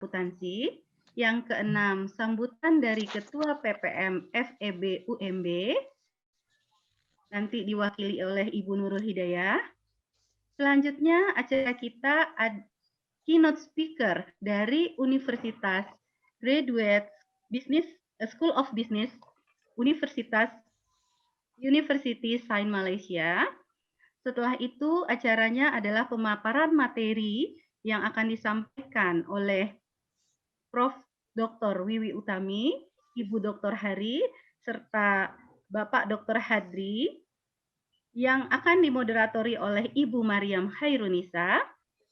akuntansi. Yang keenam, sambutan dari Ketua PPM FEB UMB, nanti diwakili oleh Ibu Nurul Hidayah. Selanjutnya acara kita keynote speaker dari Universitas Graduate Business School of Business University Sains Malaysia. Setelah itu acaranya adalah pemaparan materi yang akan disampaikan oleh Prof. Dr. Wiwi Utami, Ibu Dr. Hari, serta Bapak Dr. Hadri, yang akan dimoderatori oleh Ibu Mariam Hairunisa.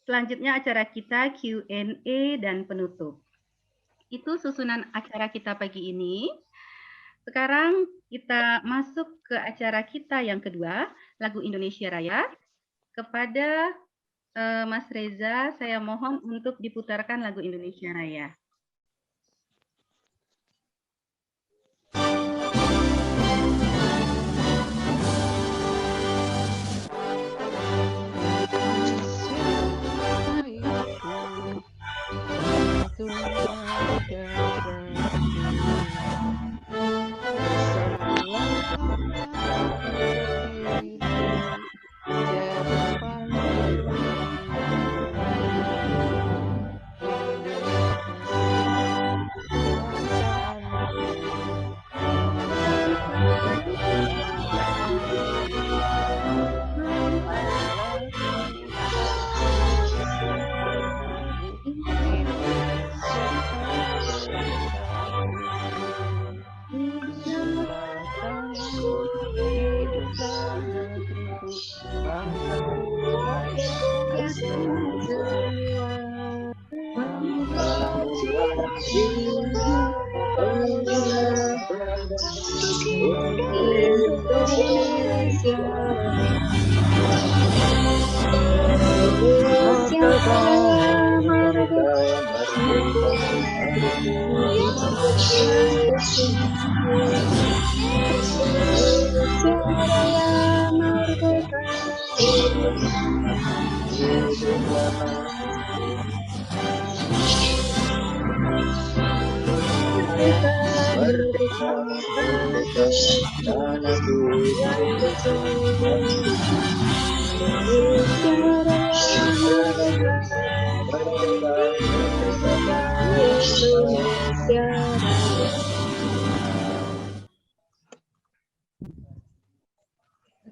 Selanjutnya acara kita Q&A dan penutup. Itu susunan acara kita pagi ini. Sekarang kita masuk ke acara kita yang kedua, lagu Indonesia Raya. Kepada Mas Reza, saya mohon untuk diputarkan lagu Indonesia Raya.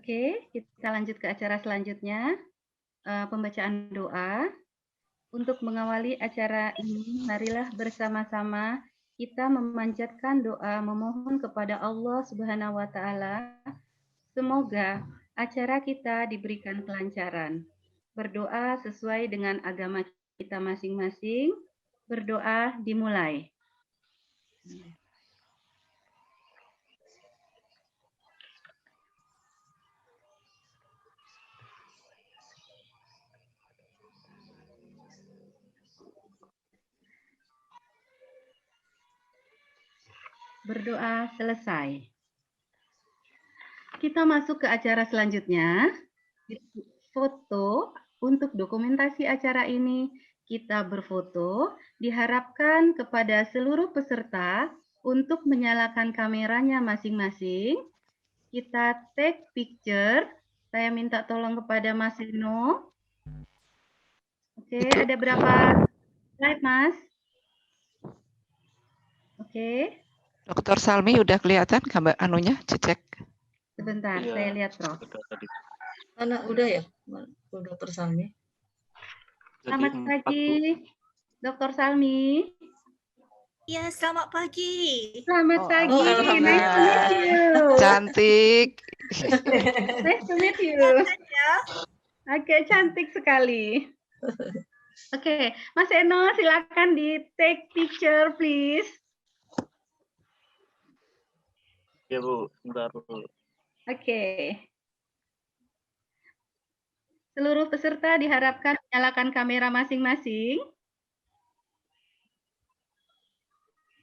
Oke, kita lanjut ke acara selanjutnya, pembacaan doa. Untuk mengawali acara ini, marilah bersama-sama kita memanjatkan doa memohon kepada Allah Subhanahu wa Ta'ala. Semoga acara kita diberikan kelancaran. Berdoa sesuai dengan agama kita masing-masing. Berdoa dimulai. Berdoa selesai. Kita masuk ke acara selanjutnya. Foto untuk dokumentasi acara ini kita berfoto. Diharapkan kepada seluruh peserta untuk menyalakan kameranya masing-masing. Kita take picture. Saya minta tolong kepada Mas Rino. Oke, ada berapa slide, Mas? Oke. Dr. Salmi udah kelihatan gambar anunya, cecek. Sebentar, ya, saya lihat, Prof. Mana udah ya, Dr. Salmi? Selamat pagi, Dr. Salmi. Ya, selamat pagi. Selamat pagi. Nice to meet you. Cantik. Nice to meet you. Oke, cantik sekali. Oke, Mas Eno, silakan di take picture, please. Ya, Bu. Bentar, Bu. Oke. Seluruh peserta diharapkan menyalakan kamera masing-masing.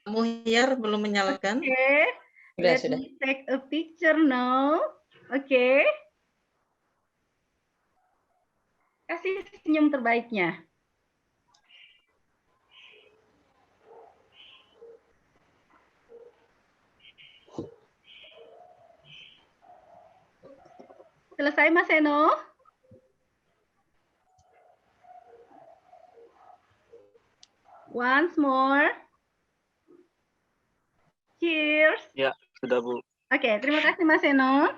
Muhyar belum menyalakan. Oke. Let me take a picture now. Oke. Kasih senyum terbaiknya. Selesai Mas Eno? Once more. Cheers. Ya, sudah Bu. Oke, terima kasih Mas Eno.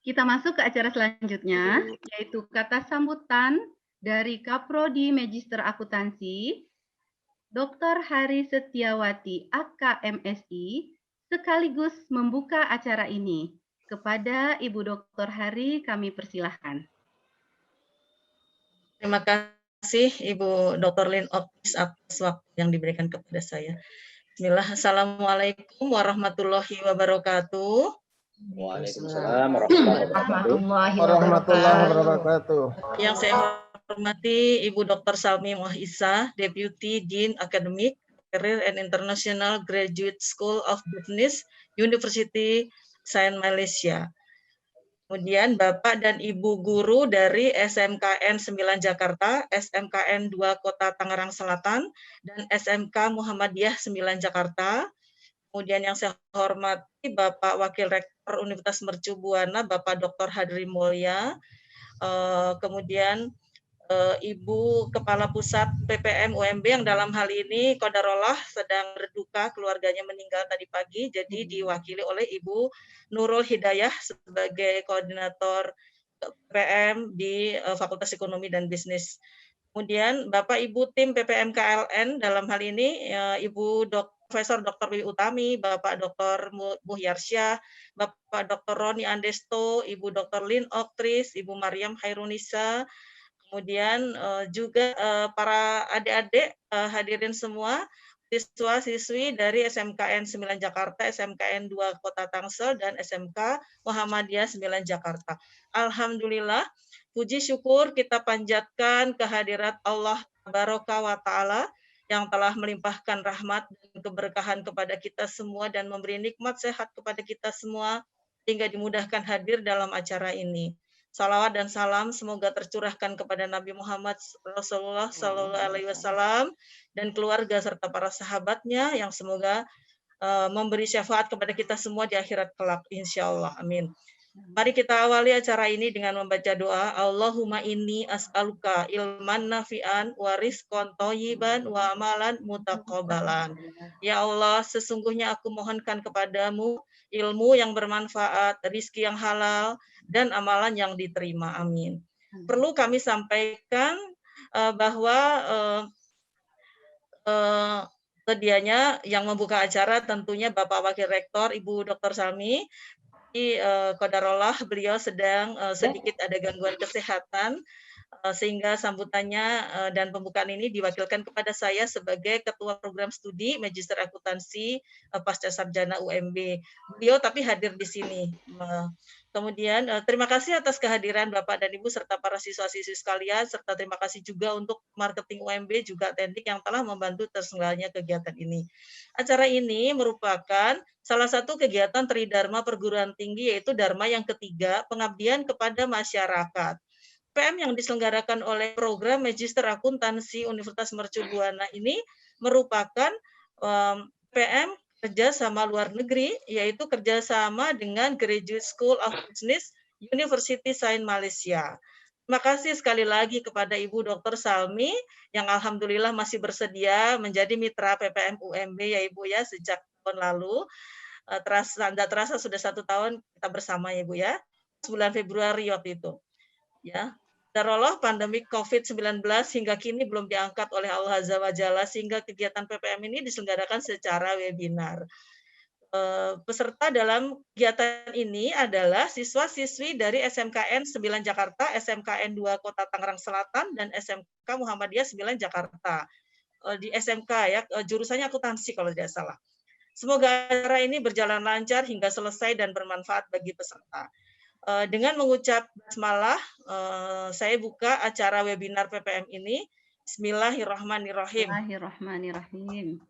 Kita masuk ke acara selanjutnya, yaitu kata sambutan dari Kaprodi Magister Akuntansi, Dr. Hari Setiawati, AKMSI, sekaligus membuka acara ini. Kepada Ibu Dr. Hari, kami persilahkan. Terima kasih Ibu Dr. Lin Optis atas waktu yang diberikan kepada saya. Bismillah, Assalamualaikum warahmatullahi wabarakatuh. Waalaikumsalam warahmatullahi Warahmatullahi wabarakatuh. Yang saya hormati Ibu Dr. Salmi Mohisa, Deputy Dean Academic, Career and International Graduate School of Business, University Sains Malaysia. Kemudian Bapak dan Ibu guru dari SMKN 9 Jakarta, SMKN 2 Kota Tangerang Selatan, dan SMK Muhammadiyah 9 Jakarta. Kemudian yang saya hormati Bapak Wakil Rektor Universitas Mercu Buana, Bapak Dr. Hadri Mulya, kemudian Ibu Kepala Pusat PPM UMB yang dalam hal ini Qadarullah sedang berduka, keluarganya meninggal tadi pagi, jadi diwakili oleh Ibu Nurul Hidayah sebagai koordinator PPM di Fakultas Ekonomi dan Bisnis. Kemudian Bapak Ibu tim PPM KLN dalam hal ini Ibu Profesor Dr. Wiwi Utami, Bapak Dr. Muhyarsyah, Bapak Dr. Roni Andesto, Ibu Dr. Lin Oktris, Ibu Mariam Hairunisa, kemudian juga para adik-adik hadirin semua, siswa-siswi dari SMKN 9 Jakarta, SMKN 2 Kota Tangsel, dan SMK Muhammadiyah 9 Jakarta. Alhamdulillah, puji syukur kita panjatkan kehadirat Allah Tabaraka wa Ta'ala yang telah melimpahkan rahmat dan keberkahan kepada kita semua dan memberi nikmat sehat kepada kita semua hingga dimudahkan hadir dalam acara ini. Salawat dan salam semoga tercurahkan kepada Nabi Muhammad Rasulullah SAW dan keluarga serta para sahabatnya yang semoga memberi syafaat kepada kita semua di akhirat kelak, insya Allah. Amin. Mari kita awali acara ini dengan membaca doa. Allahumma inni as'aluka ilman nafi'an wa rizqan thayyiban wa amalan mutaqabbalan. Ya Allah, sesungguhnya aku mohonkan kepadamu ilmu yang bermanfaat, rizki yang halal, dan amalan yang diterima. Amin. Perlu kami sampaikan bahwa sedianya yang membuka acara tentunya Bapak Wakil Rektor Ibu Dr. Salmi. Qadarullah beliau sedang sedikit ada gangguan kesehatan sehingga sambutannya dan pembukaan ini diwakilkan kepada saya sebagai Ketua Program Studi Magister Akuntansi Pasca Sarjana UMB. Beliau tapi hadir di sini. Kemudian terima kasih atas kehadiran Bapak dan Ibu serta para siswa-siswi sekalian, serta terima kasih juga untuk marketing UMB juga Tendik yang telah membantu terselenggaranya kegiatan ini. Acara ini merupakan salah satu kegiatan Tridharma Perguruan Tinggi, yaitu Dharma yang ketiga, pengabdian kepada masyarakat. PM yang diselenggarakan oleh program Magister Akuntansi Universitas Mercu Buana ini merupakan PM kerjasama luar negeri, yaitu kerjasama dengan Graduate School of Business University Sains Malaysia. Terima kasih sekali lagi kepada Ibu Dr. Salmi yang alhamdulillah masih bersedia menjadi mitra PPM UMB ya Ibu ya sejak tahun lalu. Tidak terasa sudah 1 tahun kita bersama ya Ibu ya. Bulan Februari waktu itu. Ya. Qadarullah pandemi COVID-19 hingga kini belum diangkat oleh Allah Azza wa Jalla sehingga kegiatan PPM ini diselenggarakan secara webinar. Peserta dalam kegiatan ini adalah siswa-siswi dari SMKN 9 Jakarta, SMKN 2 Kota Tangerang Selatan, dan SMK Muhammadiyah 9 Jakarta. Di SMK ya, jurusannya akuntansi kalau tidak salah. Semoga acara ini berjalan lancar hingga selesai dan bermanfaat bagi peserta. Dengan mengucap basmalah, saya buka acara webinar PPM ini. Bismillahirrahmanirrahim. Bismillahirrahmanirrahim.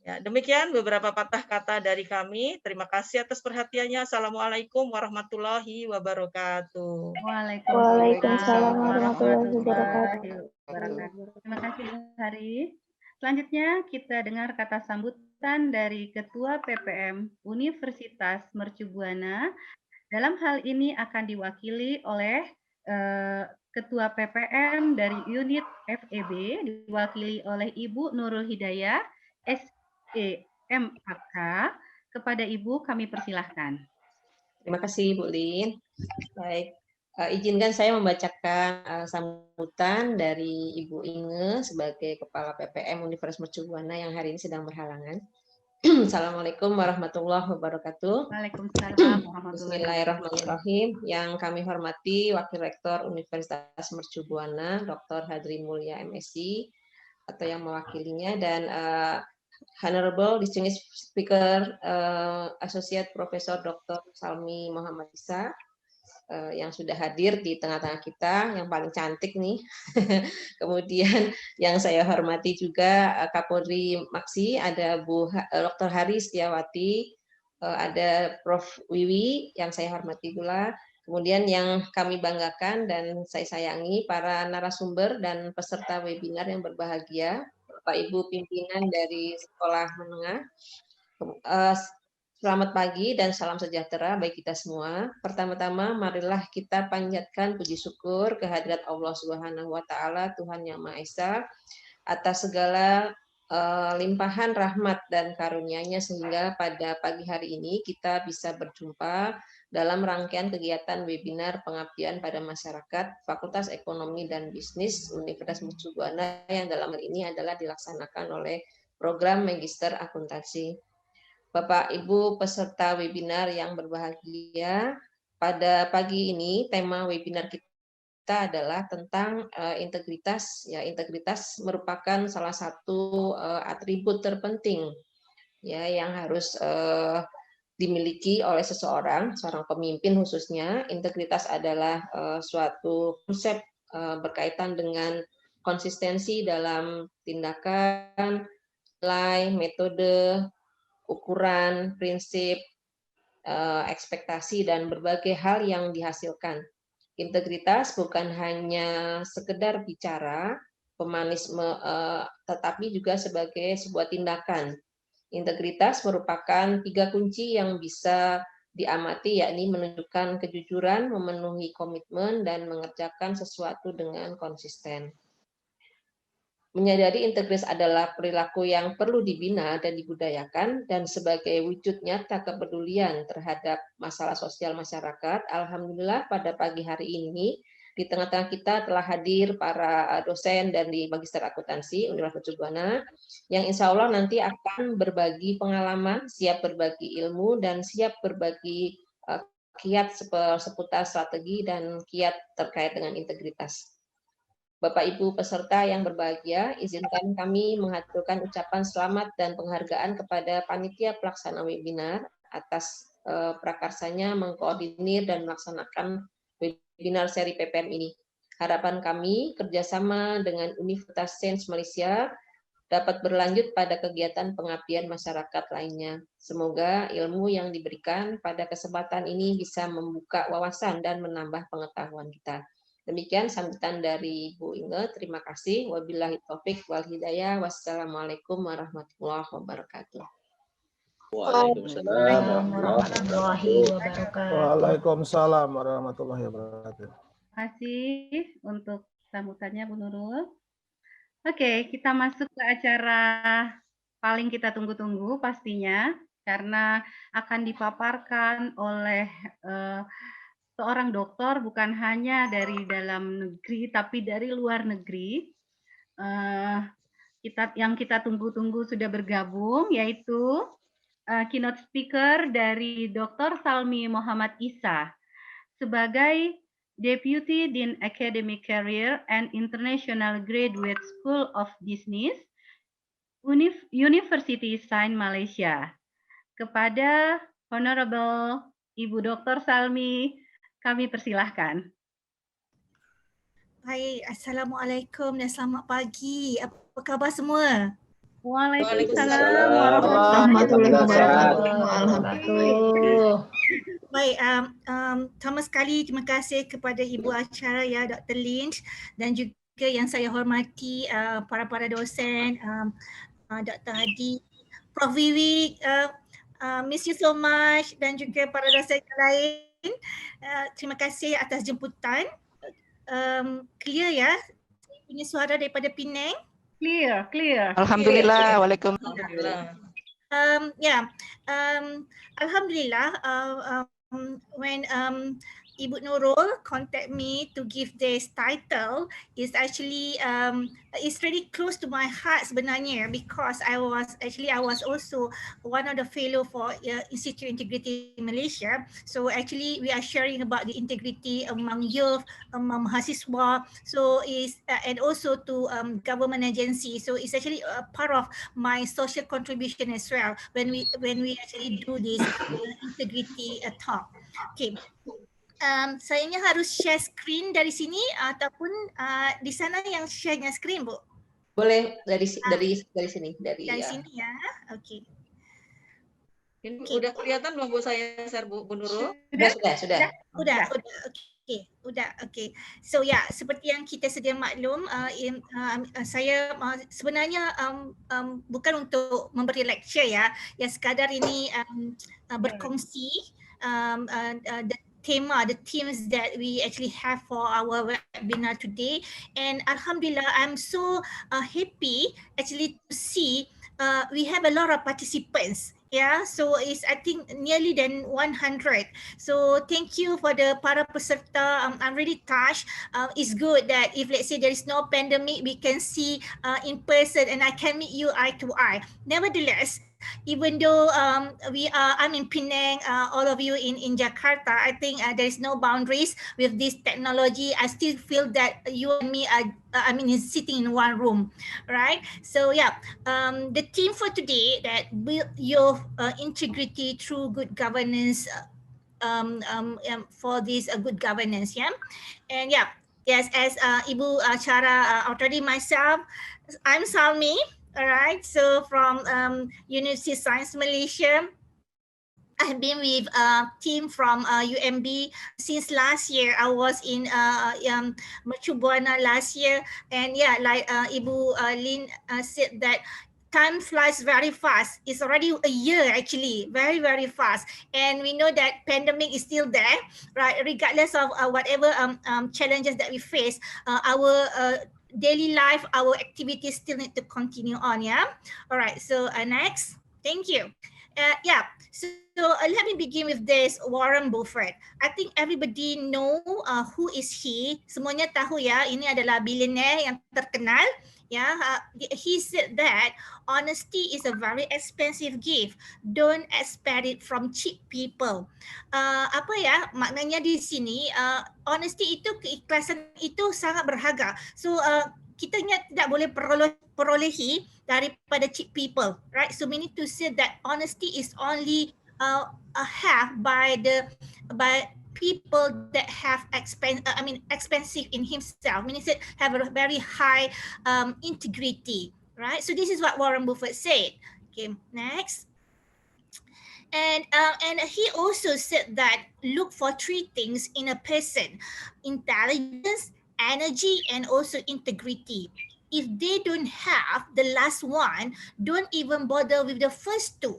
Ya, demikian beberapa patah kata dari kami. Terima kasih atas perhatiannya. Assalamualaikum warahmatullahi wabarakatuh. Waalaikumsalam warahmatullahi wabarakatuh. Terima kasih Bu Hari. Selanjutnya kita dengar kata sambutan dari Ketua PPM Universitas Mercu Buana, Dalam hal ini akan diwakili oleh Ketua PPM dari unit FEB, diwakili oleh Ibu Nurul Hidayah, SEMAK. Kepada Ibu kami persilahkan. Terima kasih Bu Lin. Baik, izinkan saya membacakan sambutan dari Ibu Inge sebagai Kepala PPM Universitas Mercu Buana yang hari ini sedang berhalangan. Assalamualaikum warahmatullahi wabarakatuh. Waalaikumsalam warahmatullahi wabarakatuh. Bismillahirrahmanirrahim. Yang kami hormati Wakil Rektor Universitas Mercu Buana, Dr. Hadri Mulya MSc, atau yang mewakilinya, dan Honorable Distinguished Speaker, Associate Professor Dr. Salmi Muhammad Isa, yang sudah hadir di tengah-tengah kita, yang paling cantik nih. Kemudian yang saya hormati juga Kapolri Maksi, ada Bu Dr. Hari Setiawati, ada Prof. Wiwi yang saya hormati pula. Kemudian yang kami banggakan dan saya sayangi para narasumber dan peserta webinar yang berbahagia, Bapak Ibu pimpinan dari sekolah menengah. Selamat pagi dan salam sejahtera bagi kita semua. Pertama-tama marilah kita panjatkan puji syukur kehadirat Allah Subhanahu wa taala, Tuhan Yang Maha Esa, atas segala limpahan rahmat dan karunia-Nya sehingga pada pagi hari ini kita bisa berjumpa dalam rangkaian kegiatan webinar pengabdian pada masyarakat Fakultas Ekonomi dan Bisnis Universitas Mercu Buana yang dalam hal ini adalah dilaksanakan oleh program Magister Akuntansi. Bapak Ibu peserta webinar yang berbahagia, pada pagi ini tema webinar kita adalah tentang integritas. Ya, integritas merupakan salah satu atribut terpenting ya yang harus dimiliki oleh seorang pemimpin khususnya. Integritas adalah suatu konsep berkaitan dengan konsistensi dalam tindakan, nilai, metode, ukuran, prinsip, ekspektasi, dan berbagai hal yang dihasilkan. Integritas bukan hanya sekedar bicara, pemanisme, tetapi juga sebagai sebuah tindakan. Integritas merupakan 3 kunci yang bisa diamati, yakni menunjukkan kejujuran, memenuhi komitmen, dan mengerjakan sesuatu dengan konsisten. Menyadari integritas adalah perilaku yang perlu dibina dan dibudayakan, dan sebagai wujud nyata kepedulian terhadap masalah sosial masyarakat. Alhamdulillah pada pagi hari ini di tengah-tengah kita telah hadir para dosen dan di Magister Akuntansi Universitas Mercu Buana yang insya Allah nanti akan berbagi pengalaman, siap berbagi ilmu, dan siap berbagi kiat seputar strategi dan kiat terkait dengan integritas. Bapak Ibu peserta yang berbahagia, izinkan kami mengaturkan ucapan selamat dan penghargaan kepada panitia pelaksana webinar atas prakarsanya mengkoordinir dan melaksanakan webinar seri PPM ini. Harapan kami kerjasama dengan Universitas Sains Malaysia dapat berlanjut pada kegiatan pengabdian masyarakat lainnya. Semoga ilmu yang diberikan pada kesempatan ini bisa membuka wawasan dan menambah pengetahuan kita. Demikian sambutan dari Bu Inge. Terima kasih. Wabillahi taufik wal hidayah. Wassalamualaikum warahmatullahi wabarakatuh. Waalaikumsalam warahmatullahi wabarakatuh. Terima kasih untuk sambutannya Bu Nurul. Oke, kita masuk ke acara paling kita tunggu-tunggu pastinya, karena akan dipaparkan oleh seorang dokter bukan hanya dari dalam negeri tapi dari luar negeri. Yang kita tunggu-tunggu sudah bergabung, yaitu keynote speaker dari Dr. Salmi Muhammad Isa sebagai Deputy Dean Academic Career and International Graduate School of Business, University Sains Malaysia. Kepada Honorable Ibu Dr. Salmi, kami persilahkan. Baik, Assalamualaikum dan selamat pagi. Apa khabar semua? Waalaikumsalam warahmatullahi wabarakatuh. Baik, pertama sekali terima kasih kepada Ibu Acara ya, Dr. Lynch, dan juga yang saya hormati para dosen, Dr. Hadi, Prof. Wiwi, miss you so much, dan juga para dosen yang lain Terima kasih atas jemputan. Clear ya? Punya suara daripada Penang. Clear, clear. Alhamdulillah. Waalaikumsalam. Alhamdulillah. Alhamdulillah. When Ibu Nurul contact me to give this title is actually it's really close to my heart sebenarnya, because I was also one of the fellow for Institute Integrity Malaysia. So actually we are sharing about the integrity among youth, among mahasiswa. So is and also to government agency. So it's actually a part of my social contribution as well when we actually do this integrity talk. Okay. Sayangnya harus share screen dari sini ataupun di sana yang share-nya screen, Bu? Boleh dari sini dari sini ya. Oke. Ini udah kelihatan belum Bu saya share Bu Nurul? Sudah. Udah. Oke. So ya, seperti yang kita sedia maklum, saya sebenarnya bukan untuk memberi lecture ya. Ya sekadar ini berkongsi the themes that we actually have for our webinar today. And Alhamdulillah, I'm so happy actually to see we have a lot of participants. Yeah, so it's I think nearly than 100. So thank you for the para peserta. I'm really touched. It's good that if let's say there is no pandemic, we can see in person and I can meet you eye to eye. Nevertheless, even though I'm in Penang, all of you in Jakarta, I think there is no boundaries with this technology. I still feel that you and me are is sitting in one room, right? So yeah, the theme for today, that build your integrity through good governance, for this good governance, yeah. And yeah, yes, as Ibu Chara already myself, I'm Salmi. All right, so from University of Science Malaysia, I've been with a team from UMB since last year. I was in Mercu Buana last year, and yeah, like Ibu Lin said that time flies very fast. It's already a year actually, very, very fast. And we know that pandemic is still there, right? Regardless of whatever challenges that we face, our daily life, our activities still need to continue on, yeah? All right, so next, thank you. Yeah, so let me begin with this Warren Buffett. I think everybody know who is he. Semuanya tahu ya, ini adalah billionaire yang terkenal. Yeah, he said that honesty is a very expensive gift. Don't expect it from cheap people. Apa ya maknanya di sini? Honesty itu, keikhlasan itu sangat berharga. So kita tidak boleh perolehi daripada cheap people, right? So we need to say that honesty is only have by people that have expensive in himself, meaning that have a very high integrity, right? So this is what Warren Buffett said. Okay, next. And he also said that look for three things in a person: intelligence, energy, and also integrity. If they don't have the last one, don't even bother with the first two.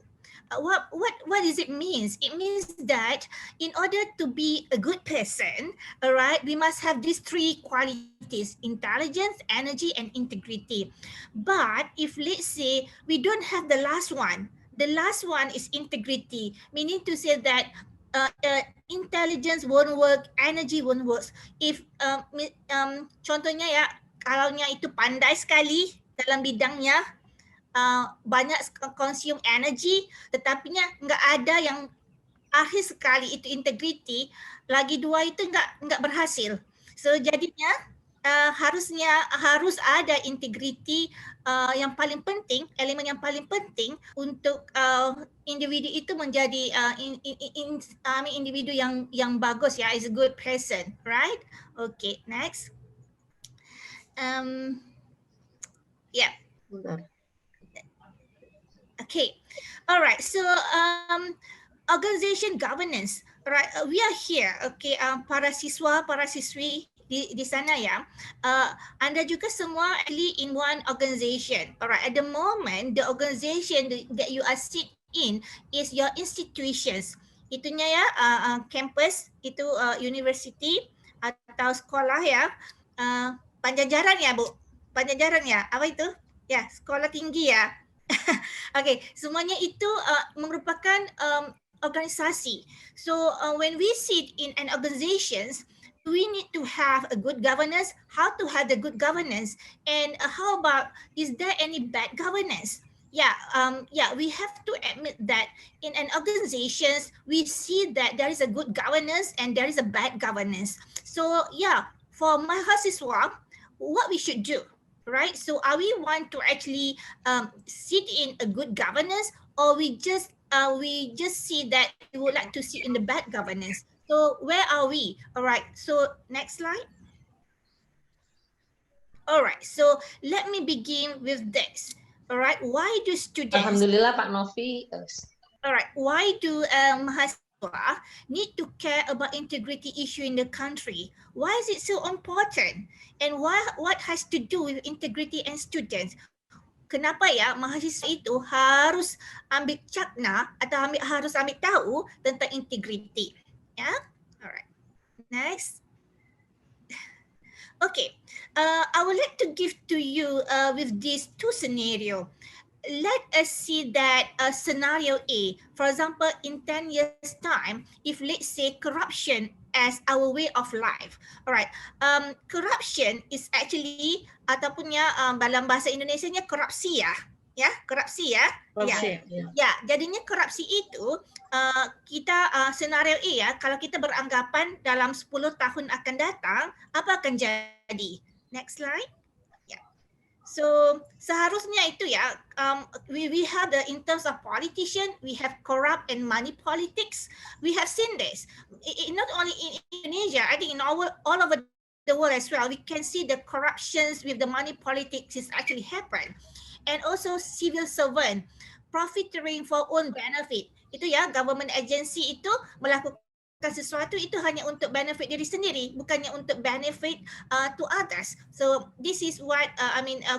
What does it mean? It means that in order to be a good person, all right, we must have these three qualities: intelligence, energy, and integrity. But if let's say we don't have the last one is integrity, meaning to say that intelligence won't work, energy won't work. If contohnya ya, kalaunya itu pandai sekali dalam bidangnya, banyak consume energy, tetapinya nggak ada yang akhir sekali itu integrity, lagi dua itu nggak berhasil. So jadinya harus ada integrity yang paling penting, elemen yang paling penting untuk individu itu menjadi individu yang bagus ya, is a good person, right? Okay, next. Yeah. Okay, all right. So organization governance, right? We are here. Okay, para siswa, para siswi di sana ya. Anda juga semua actually in one organization. All right. At the moment, the organization that you are sit in is your institutions. itunya ya campus itu university atau sekolah ya, Panjajaran ya Bu, Panjajaran ya, apa itu? Ya, sekolah tinggi ya. Okay, semuanya itu merupakan organisasi. So when we sit in an organizations, we need to have a good governance. How to have the good governance, and how about is there any bad governance? Yeah, we have to admit that in an organizations we see that there is a good governance and there is a bad governance. So yeah, for mahasiswa, what we should do, right? So are we want to actually sit in a good governance, or we just see that we would like to sit in the bad governance? So where are we? All right. So next slide. All right. So let me begin with this. All right. Why do students? Alhamdulillah Pak Novi. All right. Why do mahasiswa need to care about integrity issue in the country? Why is it so important? And what has to do with integrity and students? Kenapa ya mahasiswa itu harus ambil cakna atau harus ambil tahu tentang integrity? Ya, alright. Next. Okay, I would like to give to you with these two scenario. Let us see that scenario A. For example, in 10 years time, if let's say corruption as our way of life. Alright, corruption is actually ataupun ya dalam bahasa Indonesianya korupsi ya. Ya, korupsi ya. Korupsi, ya, jadinya korupsi itu kita senario A ya, kalau kita beranggapan dalam 10 tahun akan datang, apa akan jadi? Next slide. So seharusnya itu ya, we have the in terms of politician, we have corrupt and money politics. We have seen this. Not only in Indonesia, I think in all over the world as well. We can see the corruptions with the money politics is actually happen, and also civil servant profiteering for own benefit. Itu ya, government agency itu melakukan sesuatu itu hanya untuk benefit diri sendiri, bukannya untuk benefit to others. So this is what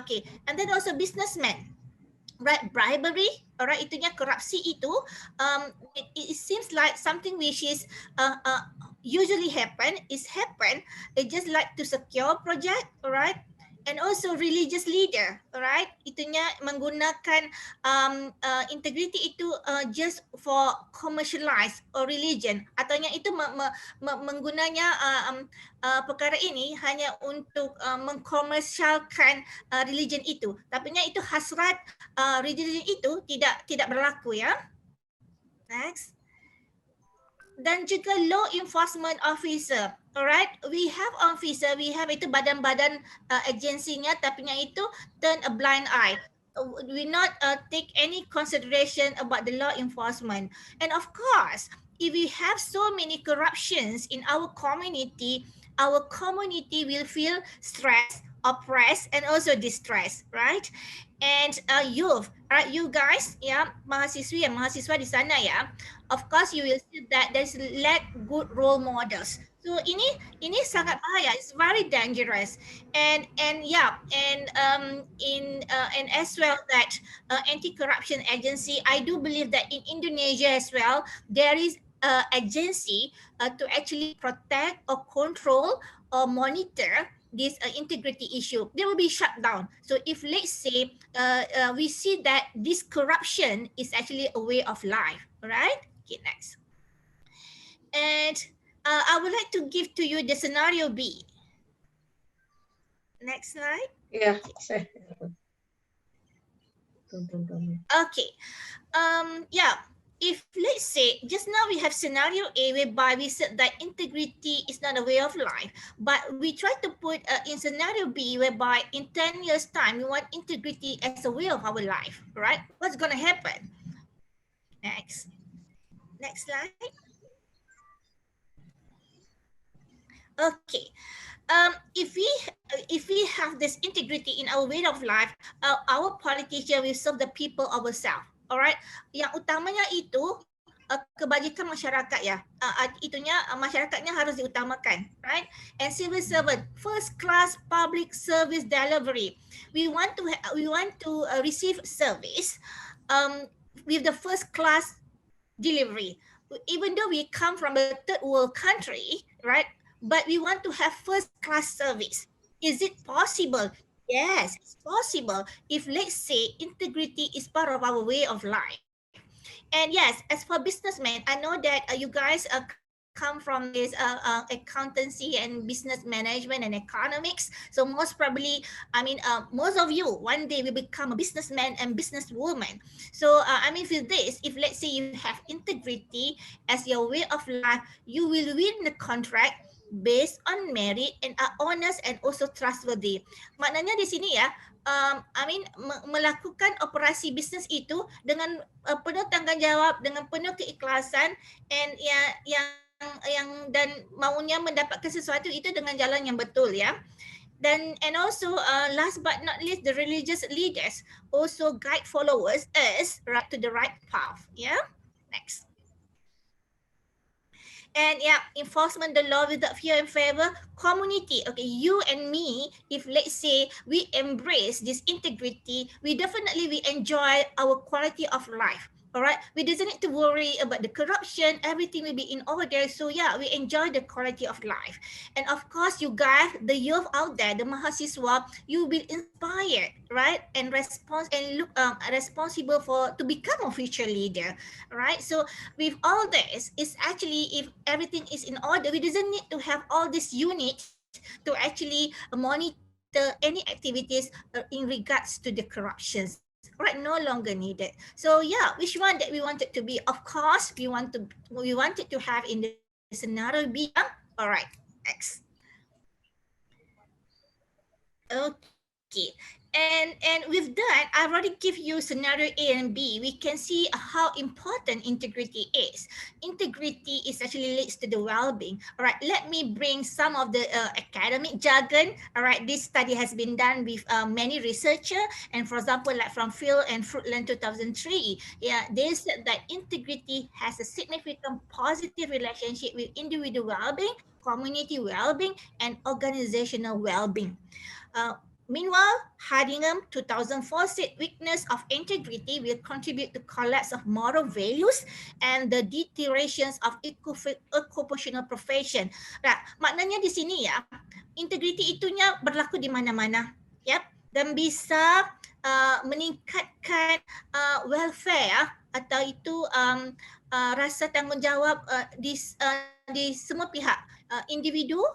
okay. And then also businessmen, right? Bribery, alright, itunya korupsi itu. It seems like something which is usually happen. It just like to secure project, alright. And also religious leader, alright, itunya menggunakan integrity itu just for commercialize or religion, ataunya itu menggunanya perkara ini hanya untuk mengkomersialkan religion itu, tapinya itu hasrat religion itu tidak berlaku ya. Next. Dan juga law enforcement officer, alright, we have officer, we have itu badan-badan agensinya, tapinya itu turn a blind eye. We not take any consideration about the law enforcement. And of course, if we have so many corruptions in our community will feel stressed, oppressed, and also distressed, right? And youth, right? You guys, ya, mahasiswa di sana ya. Of course, you will see that there's lack good role models. So ini sangat bahaya. It's very dangerous. And as well that anti-corruption agency, I do believe that in Indonesia as well there is agency to actually protect or control or monitor this integrity issue. They will be shut down. So if let's say we see that this corruption is actually a way of life, all right? Okay, next. And I would like to give to you the scenario B. Next slide. Yeah. Okay. If let's say just now we have scenario A whereby we said that integrity is not a way of life, but we try to put in scenario B whereby in 10 years time we want integrity as a way of our life, right? What's going to happen? Next slide. Okay. If we have this integrity in our way of life, our politician will serve the people ourselves. Alright, yang utamanya itu kebajikan masyarakat ya, itunya masyarakatnya harus diutamakan, right? And civil servant, first class public service delivery. We want to receive service with the first class delivery. even though we come from a third world country, right? But we want to have first class service. Is it possible? Yes, it's possible. If let's say integrity is part of our way of life. And yes, as for businessmen, I know that you guys come from this accountancy and business management and economics. So most probably, I mean, most of you one day will become a businessman and businesswoman. So I mean, with this, if let's say you have integrity as your way of life, you will win the contract based on merit and are honest and also trustworthy. Maknanya di sini ya, I mean melakukan operasi bisnis itu dengan penuh tanggung jawab, dengan penuh keikhlasan, and yang dan maunya mendapatkan sesuatu itu dengan jalan yang betul ya. Then and also last but not least, the religious leaders also guide followers us right to the right path. Yeah. Next. And yeah, enforcement the law without fear and favor, community. Okay, you and me, if let's say we embrace this integrity, we enjoy our quality of life. All right, we doesn't need to worry about the corruption. Everything will be in order. So yeah, we enjoy the quality of life. And of course, you guys, the youth out there, the mahasiswa, you will be inspired, right? And responsible to become a future leader, right? So with all this, is actually if everything is in order, we doesn't need to have all these units to actually monitor any activities in regards to the corruptions. Right, no longer needed. So yeah, which one that we wanted to be? Of course, we wanted to have in the scenario B. All right, X. Okay. And with that, I've already give you scenario A and B. We can see how important integrity is. Integrity is actually leads to the well-being. All right, let me bring some of the academic jargon. All right, this study has been done with many researchers, and for example, like from Phil and Fruitland 2003, yeah, they said that integrity has a significant positive relationship with individual well-being, community well-being, and organizational well-being. Meanwhile, Hardingham 2004 said weakness of integrity will contribute to collapse of moral values and the deteriorations of occupational profession. Nah, maknanya di sini ya, integrity itunya berlaku di mana-mana, ya, dan bisa meningkatkan welfare atau itu rasa tanggungjawab di semua pihak, individu,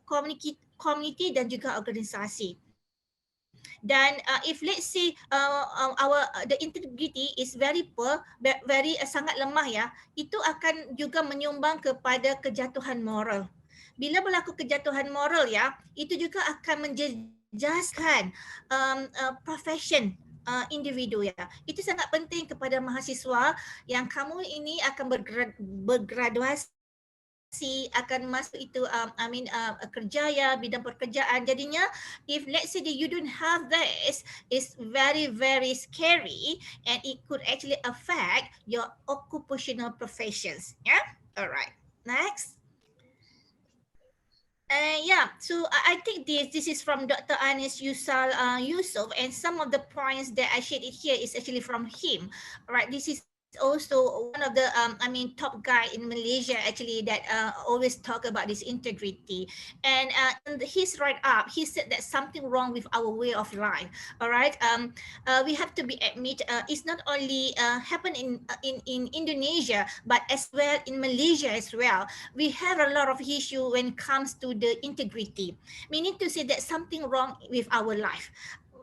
community dan juga organisasi. Dan if let's say the integrity is very poor, very sangat lemah ya, itu akan juga menyumbang kepada kejatuhan moral. Bila berlaku kejatuhan moral ya, itu juga akan menjejaskan profession individu ya. Itu sangat penting kepada mahasiswa yang kamu ini akan bergraduasi, akan masuk itu kerja ya, bidang pekerjaan. Jadinya if let's say that you don't have this, it's very very scary and it could actually affect your occupational professions. Yeah, all right, next. Yeah, so I think this is from Dr. Anis Yusal Yusuf, and some of the points that I shared it here is actually from him. All right, this is also one of the top guy in Malaysia actually that always talk about this integrity. And in his write-up, he said that something wrong with our way of life. All right, we have to admit it's not only happen in Indonesia, but as well in Malaysia as well. We have a lot of issue when it comes to the integrity, meaning to say that something wrong with our life.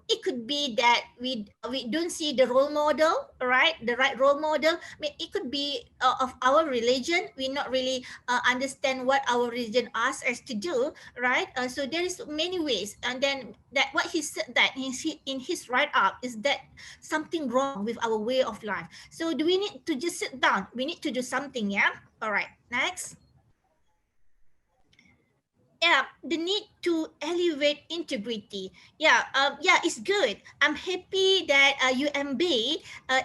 It could be that we don't see the role model, right? The right role model. I mean, it could be of our religion. We not really understand what our religion asks us to do, right? So there is many ways. And then that what he said that in his write-up is that something wrong with our way of life. So do we need to just sit down? We need to do something, yeah? All right, next. yeah, the need to elevate integrity. Yeah, it's good. I'm happy that UMB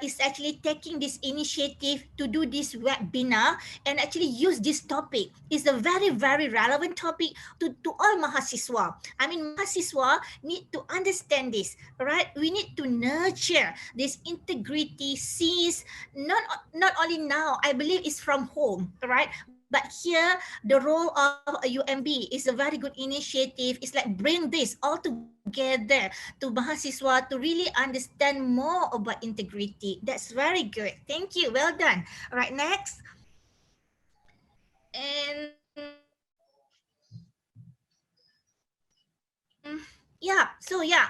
is actually taking this initiative to do this webinar and actually use this topic. It's a very, very relevant topic to all mahasiswa. I mean, mahasiswa need to understand this, right? We need to nurture this integrity since not only now, I believe it's from home, right? But here, the role of a UMB is a very good initiative. It's like bring this all together to mahasiswa to really understand more about integrity. That's very good. Thank you. Well done. All right, next. And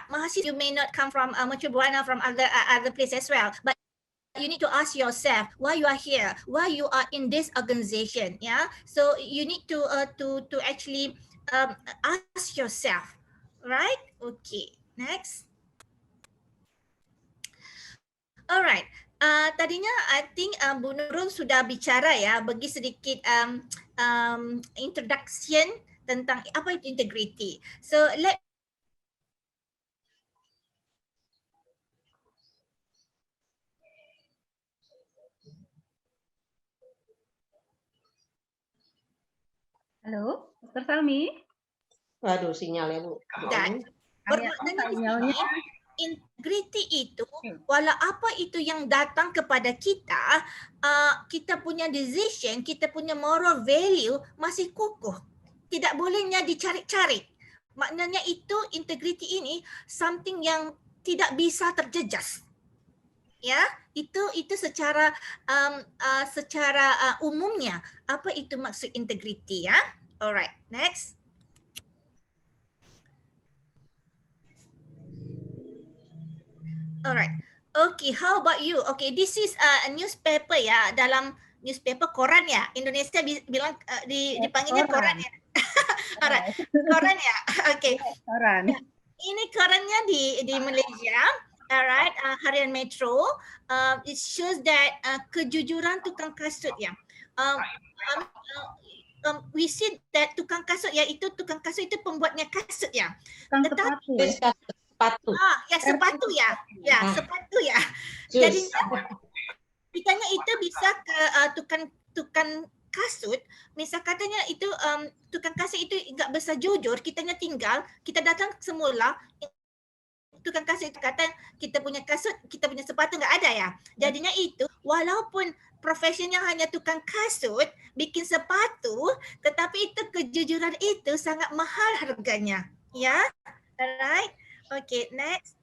mahasiswa, you may not come from Mercu Buana, from other place as well, but you need to ask yourself why you are here, why you are in this organization. Yeah, so you need to actually ask yourself, right? Okay, next. Alright, tadinya I think Bu Nurul sudah bicara ya, bagi sedikit introduction tentang apa itu integrity. So let Halo, Dr. Salmi? Waduh, sinyalnya Bu. Bermakna di sini, integrity itu, walau apa itu yang datang kepada kita, kita punya decision, kita punya moral value masih kukuh. Tidak bolehnya dicari-cari. Maknanya itu integrity ini something yang tidak bisa terjejas. Ya, itu secara umumnya apa itu maksud integrity ya. Alright, next. Alright. Okay, how about you? Okay, this is a newspaper ya, dalam newspaper koran ya. Indonesia bilang dipanggilnya koran ya. Alright, koran ya. Okay. Koran. Ini korannya di Malaysia. Alright, Harian Metro. It shows that kejujuran tukang kasut ya. We see that tukang kasut ya, itu tukang kasut itu pembuatnya kasut ya. Sepatu. Sepatu. Sepatu ya. Ya, sepatu ya. Jadi kitanya itu bisa ke tukang kasut, misal katanya itu tukang kasut itu enggak bisa jujur, kitanya tinggal, kita datang semula, tukang kasut itu kata kita punya kasut, kita punya sepatu enggak ada ya. Jadinya itu walaupun profesinya hanya tukang kasut, bikin sepatu, tetapi itu kejujuran itu sangat mahal harganya. Ya, alright. Okay, next.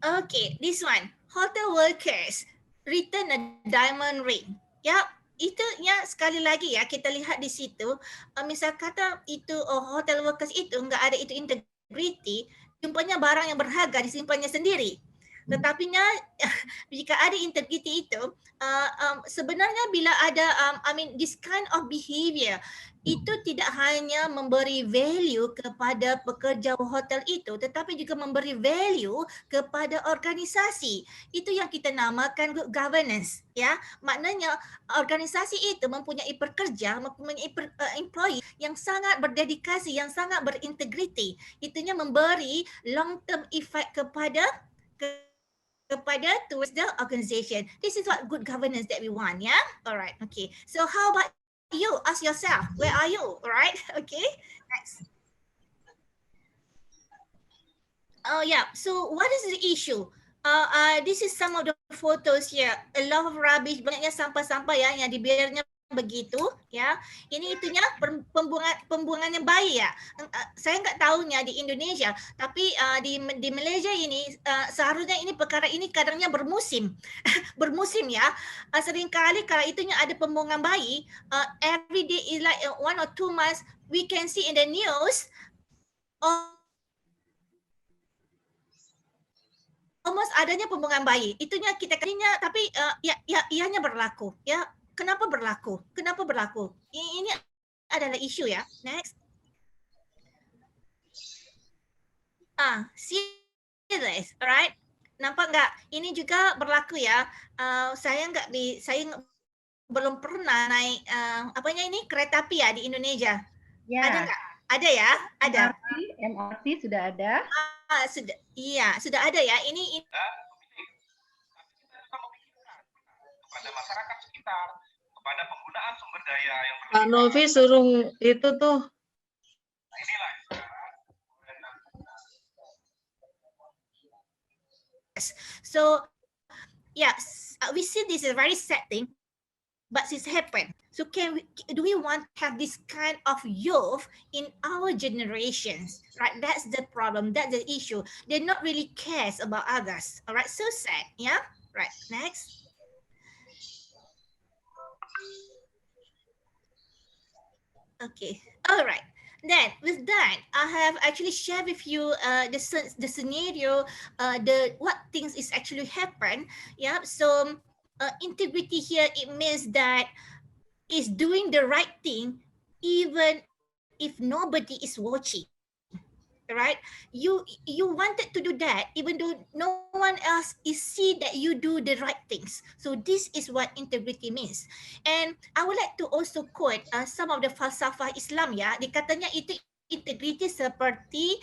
Okay, this one. Hotel workers return a diamond ring. Ya, itu ya sekali lagi ya kita lihat di situ. Misal kata itu hotel workers itu enggak ada itu integrity, simpannya barang yang berharga disimpannya sendiri. Tetapi jika ada integrity itu, sebenarnya bila ada this kind of behavior, itu tidak hanya memberi value kepada pekerja hotel itu, tetapi juga memberi value kepada organisasi. Itu yang kita namakan good governance, ya. Maknanya organisasi itu mempunyai pekerja, mempunyai employee yang sangat berdedikasi, yang sangat berintegriti. Itunya memberi long term effect kepada towards the organization. This is what good governance that we want, yeah? All right, okay. So how about you? Ask yourself, where are you? All right, okay, next. Oh yeah, so what is the issue? This is some of the photos here. A lot of rubbish, banyaknya sampah-sampah ya yang dibiarnya begitu ya. Ini itunya pembuangan yang baik ya. Saya nggak tahunya di Indonesia, tapi di Malaysia ini seharusnya ini perkara ini kadangnya bermusim. Bermusim ya. Seringkali kalau itunya ada pembuangan bayi, every day is like 1 or 2 months we can see in the news almost adanya pembuangan bayi. Itunya kita kalinya, tapi ianya berlaku ya. Kenapa berlaku? Kenapa berlaku? Ini adalah isu ya. Next. Serious, alright? Nampak nggak? Ini juga berlaku ya. Saya belum pernah naik apanya ini kereta api ya di Indonesia? Ya. Ada nggak? Ada ya? Ada. MRT sudah ada. Sudah, iya, sudah ada ya. Ini kepada masyarakat sekitar, kepada penggunaan sumber daya yang Pak Novi suruh itu tuh. inilah so yes, we see this is a very sad thing, but it's happened. So do we want to have this kind of youth in our generations, right? That's the problem, that's the issue. They're not really cares about others, all right? So sad, yeah? Right, next. Okay, all right. Then with that, I have actually shared with you the scenario, what things is actually happen. Yeah, so integrity here, it means that is doing the right thing even if nobody is watching. Right? You wanted to do that even though no one else is see that you do the right things. So this is what integrity means. And I would like to also quote some of the falsafah Islam ya. Dikatanya itu integrity seperti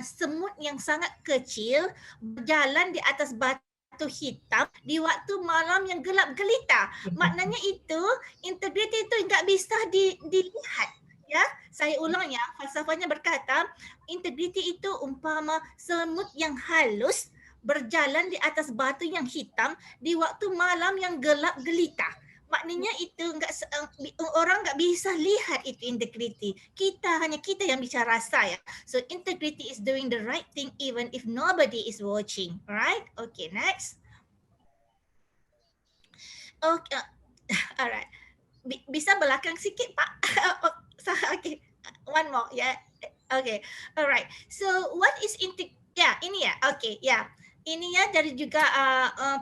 semut yang sangat kecil berjalan di atas batu hitam di waktu malam yang gelap gelita. Maknanya itu integrity itu nggak bisa dilihat. Ya, saya ulang ya. Falsafahnya berkata, integriti itu umpama semut yang halus berjalan di atas batu yang hitam di waktu malam yang gelap gelita. Maknanya itu orang nggak bisa lihat itu integriti. Hanya kita yang bisa rasa ya. So integrity is doing the right thing even if nobody is watching. Alright? Okay, next. Okay, alright. Bisa belakang sikit Pak? Okay, one more, yeah. Okay, alright. So what is ini ya, okay, ya. Ini ya dari juga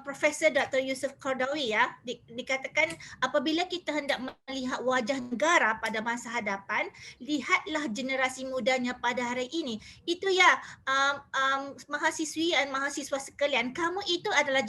Profesor Dr. Yusuf Qaradawi ya, dikatakan apabila kita hendak melihat wajah negara pada masa hadapan, lihatlah generasi mudanya pada hari ini. Itu ya mahasiswi dan mahasiswa sekalian, kamu itu adalah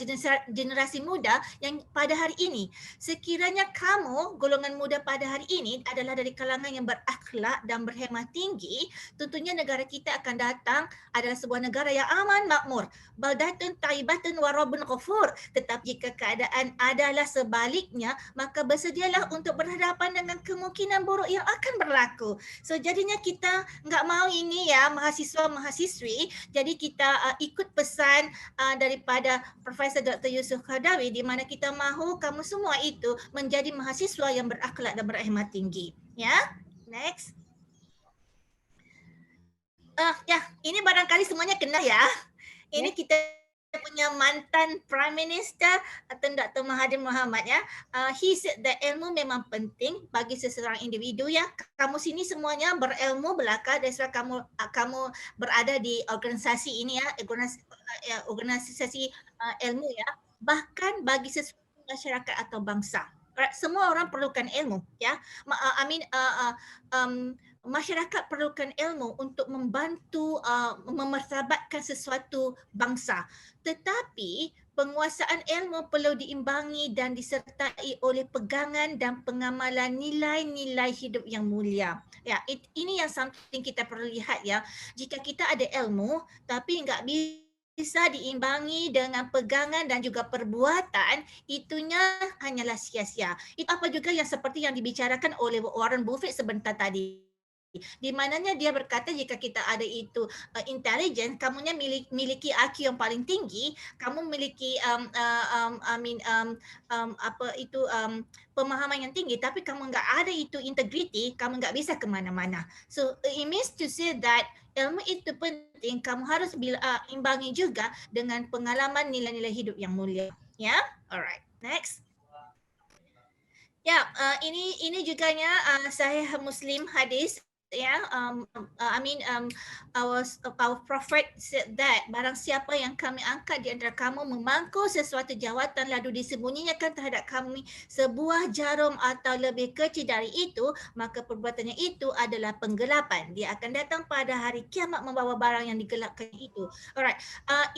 generasi muda yang pada hari ini. Sekiranya kamu golongan muda pada hari ini adalah dari kalangan yang berakhlak dan berhemat tinggi, tentunya negara kita akan datang adalah sebuah negara yang aman makmur. Baldatun taibatun warabun ghafur. Tetapi jika keadaan adalah sebaliknya, maka bersedialah untuk berhadapan dengan kemungkinan buruk yang akan berlaku. So jadinya kita nggak mau ini ya mahasiswa-mahasiswi, jadi kita ikut pesan daripada Profesor Dr. Yusuf Qaradawi di mana kita mahu kamu semua itu menjadi mahasiswa yang berakhlak dan berhemat tinggi. Ya, next. Ya, ini barangkali semuanya kenal ya. Ini kita punya mantan Prime Minister Dr. Mahathir Mohamad ya. He said that ilmu memang penting bagi seseorang individu ya. Kamu sini semuanya berilmu belaka, that's why kamu berada di organisasi ini ya, organisasi ilmu ya. Bahkan bagi sesuatu masyarakat atau bangsa. Semua orang perlukan ilmu ya. Masyarakat perlukan ilmu untuk membantu memartabatkan sesuatu bangsa. Tetapi penguasaan ilmu perlu diimbangi dan disertai oleh pegangan dan pengamalan nilai-nilai hidup yang mulia. Ya, ini yang something kita perlu lihat ya. Jika kita ada ilmu tapi enggak bisa diimbangi dengan pegangan dan juga perbuatan, itunya hanyalah sia-sia. Itu apa juga yang seperti yang dibicarakan oleh Warren Buffett sebentar tadi. Di mananya dia berkata jika kita ada itu intelligence, kamunya miliki IQ yang paling tinggi, kamu memiliki pemahaman yang tinggi, tapi kamu nggak ada itu integrity, kamu nggak bisa kemana-mana. So it means to say that ilmu itu penting, kamu harus imbangi juga dengan pengalaman nilai-nilai hidup yang mulia. Ya, alright, next. Ya, ini juganya Sahih Muslim hadis. our prophet said that barang siapa yang kami angkat di antara kamu memangku sesuatu jawatan lalu disembunyikan terhadap kami sebuah jarum atau lebih kecil dari itu, maka perbuatannya itu adalah penggelapan. Dia akan datang pada hari kiamat membawa barang yang digelapkan itu. Alright,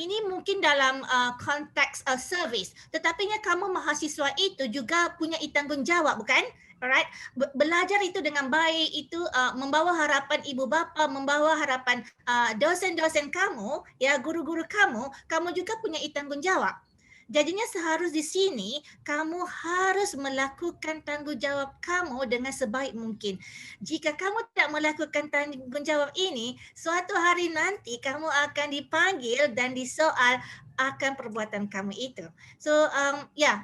ini mungkin dalam konteks service, tetapinya kamu mahasiswa itu juga punya tanggungjawab, bukan? Alright, belajar itu dengan baik itu membawa harapan ibu bapa, membawa harapan dosen-dosen kamu, ya guru-guru kamu juga punya tanggungjawab. Jadinya seharusnya di sini kamu harus melakukan tanggungjawab kamu dengan sebaik mungkin. Jika kamu tidak melakukan tanggungjawab ini, suatu hari nanti kamu akan dipanggil dan disoal akan perbuatan kamu itu. So